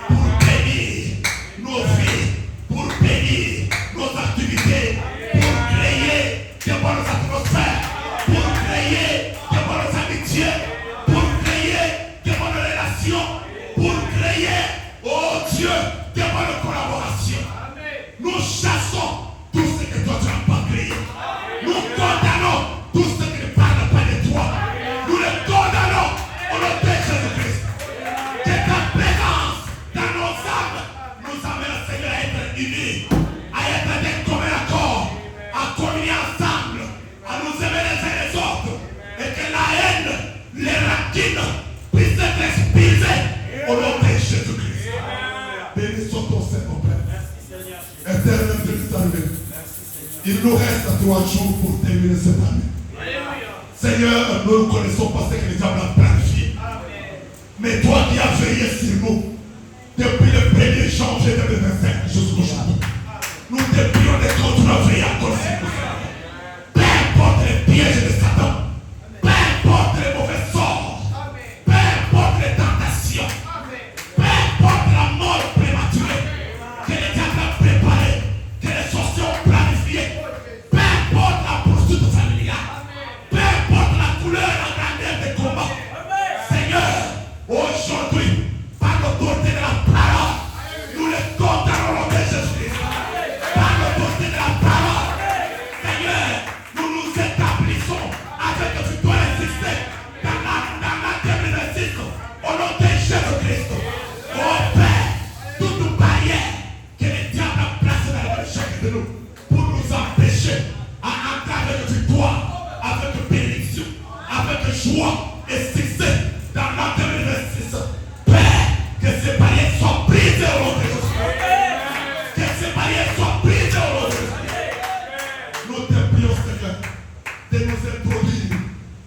Speaker 4: pour bénir nos vies, pour bénir nos activités, pour créer de bonnes atmosphères, pour créer de bonnes amitiés, pour créer de bonnes relations, pour créer, oh Dieu, de bonnes collaborations. Nous chassons tout ce que toi tu n'as pas créé. Nous condamnons tout ce qui ne parle pas de toi. Nous le condamnons au nom de Jésus-Christ. Que ta présence dans nos âmes nous amène, Seigneur, à être unis, à être d'un commun accord, à communier ensemble, à nous aimer les uns les autres, et que la haine, les rancines puissent être expulsées au nom de Jésus-Christ. Béni soit ton Saint, mon Père. Éternel, Seigneur. Il nous reste 3 jours pour terminer cette année. Seigneur, nous ne connaissons pas ce que le diable a planifié. Mais toi qui as veillé sur nous, depuis le 1er janvier 2025 jusqu'aujourd'hui, nous te prions de continuer à veiller encore sur nous. Peu importe les pièges de Satan, peu importe les mauvais sorts, peu importe les tentations, peu importe la mort prématurée que le diable a préparée, que les sorciers ont planifié, peu importe la poursuite familiale, peu importe la couleur et la grandeur des combats. Seigneur, aujourd'hui, par l'autorité de la parole, nous les condamnons au nom de Jésus-Christ. Par l'autorité de la parole, Seigneur, nous nous établissons avec victoire et succès dans la 2026 au nom de Jésus-Christ. Oh Père, toute barrière que le diable a placée dans le chacun de nous pour nous empêcher à entrer avec victoire, avec bénédiction, avec joie et succès dans la 2026. Père, que ces barrières soient brisées au nom de Jésus. Que ces barrières soient brisées au nom de Jésus. Nous te prions, Seigneur, de nous introduire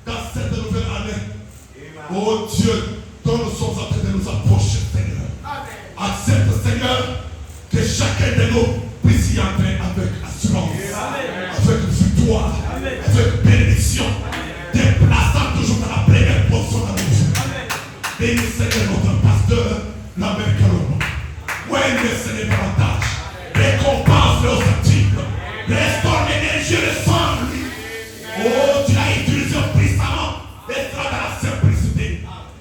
Speaker 4: dans cette nouvelle année. Oh Dieu, dont nous sommes en train de nous approcher, Seigneur. Accepte, Seigneur, que chacun de nous puisse y entrer avec assurance, avec victoire, avec bénédiction, déplaçant toujours dans la première position de la vie. Bénis, Seigneur, notre pasteur, la mère Calombo. Oui, mais ce n'est pas la tâche. Récompense aux actifs. Restaure l'énergie et le sang, lui. Oh, tu l'as utilisé puissamment. Et sera dans la simplicité.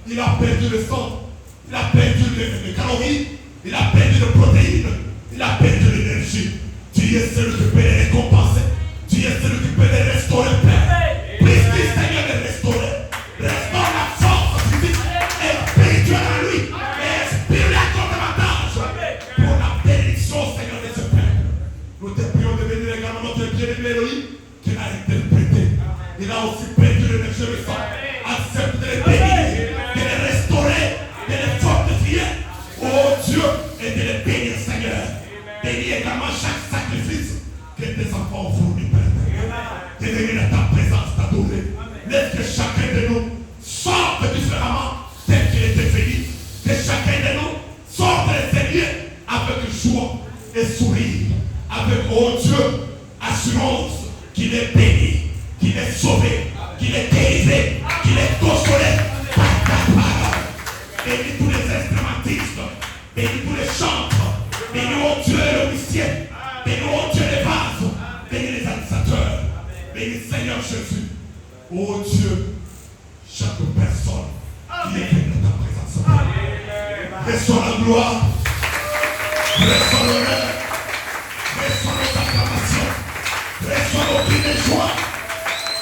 Speaker 4: Il a perdu le sang. Il a perdu les calories. Il a perdu les protéines. Il a perdu l'énergie. Tu es celui qui peut les récompenser. Tu es celui qui peut les restaurer, Père. Prie-lui, Seigneur, de restaurer. Restaure la force physique et spirituelle en lui. Et inspire-lui encore davantage pour la bénédiction, Seigneur de ce Père. Nous te prions de venir également notre bien-aimé Elohim qui l'a interprété. Il a aussi perdu l'énergie et le sang. Accepte de les bénir, de les restaurer, de les fortifier. Oh Dieu, et de les bénir, Seigneur. Bénis également chaque sacrifice que tes enfants ont fourni, Père. De venir à ta présence, t'adorer. Laisse que chacun de nous sorte différemment tel qu'il était venu. Que chacun de nous sorte de ses lieux avec joie et sourire. Avec, oh Dieu, assurance qu'il est béni, qu'il est sauvé, qu'il est délivré, qu'il est consolé par ta parole. Bénis tous les instrumentistes, bénis tous les chantres, bénis, oh Dieu, le musicien, bénis, oh Dieu, les vases, bénis les administrateurs, bénis Seigneur Jésus, oh Dieu, chaque personne qui est venue dans ta présence. Reçois la gloire, reçois l'honneur, reçois nos acclamations, reçois nos cris de joie,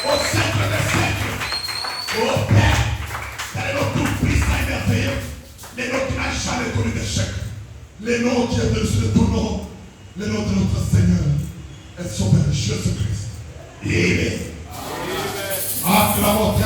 Speaker 4: au siècle des siècles. Oh Père, tel est notre puissant et merveilleux, les noms qui n'a jamais connu d'échec, les noms qui est dessus de tout nom, les noms de notre Seigneur et Sauveur Jésus-Christ. Il est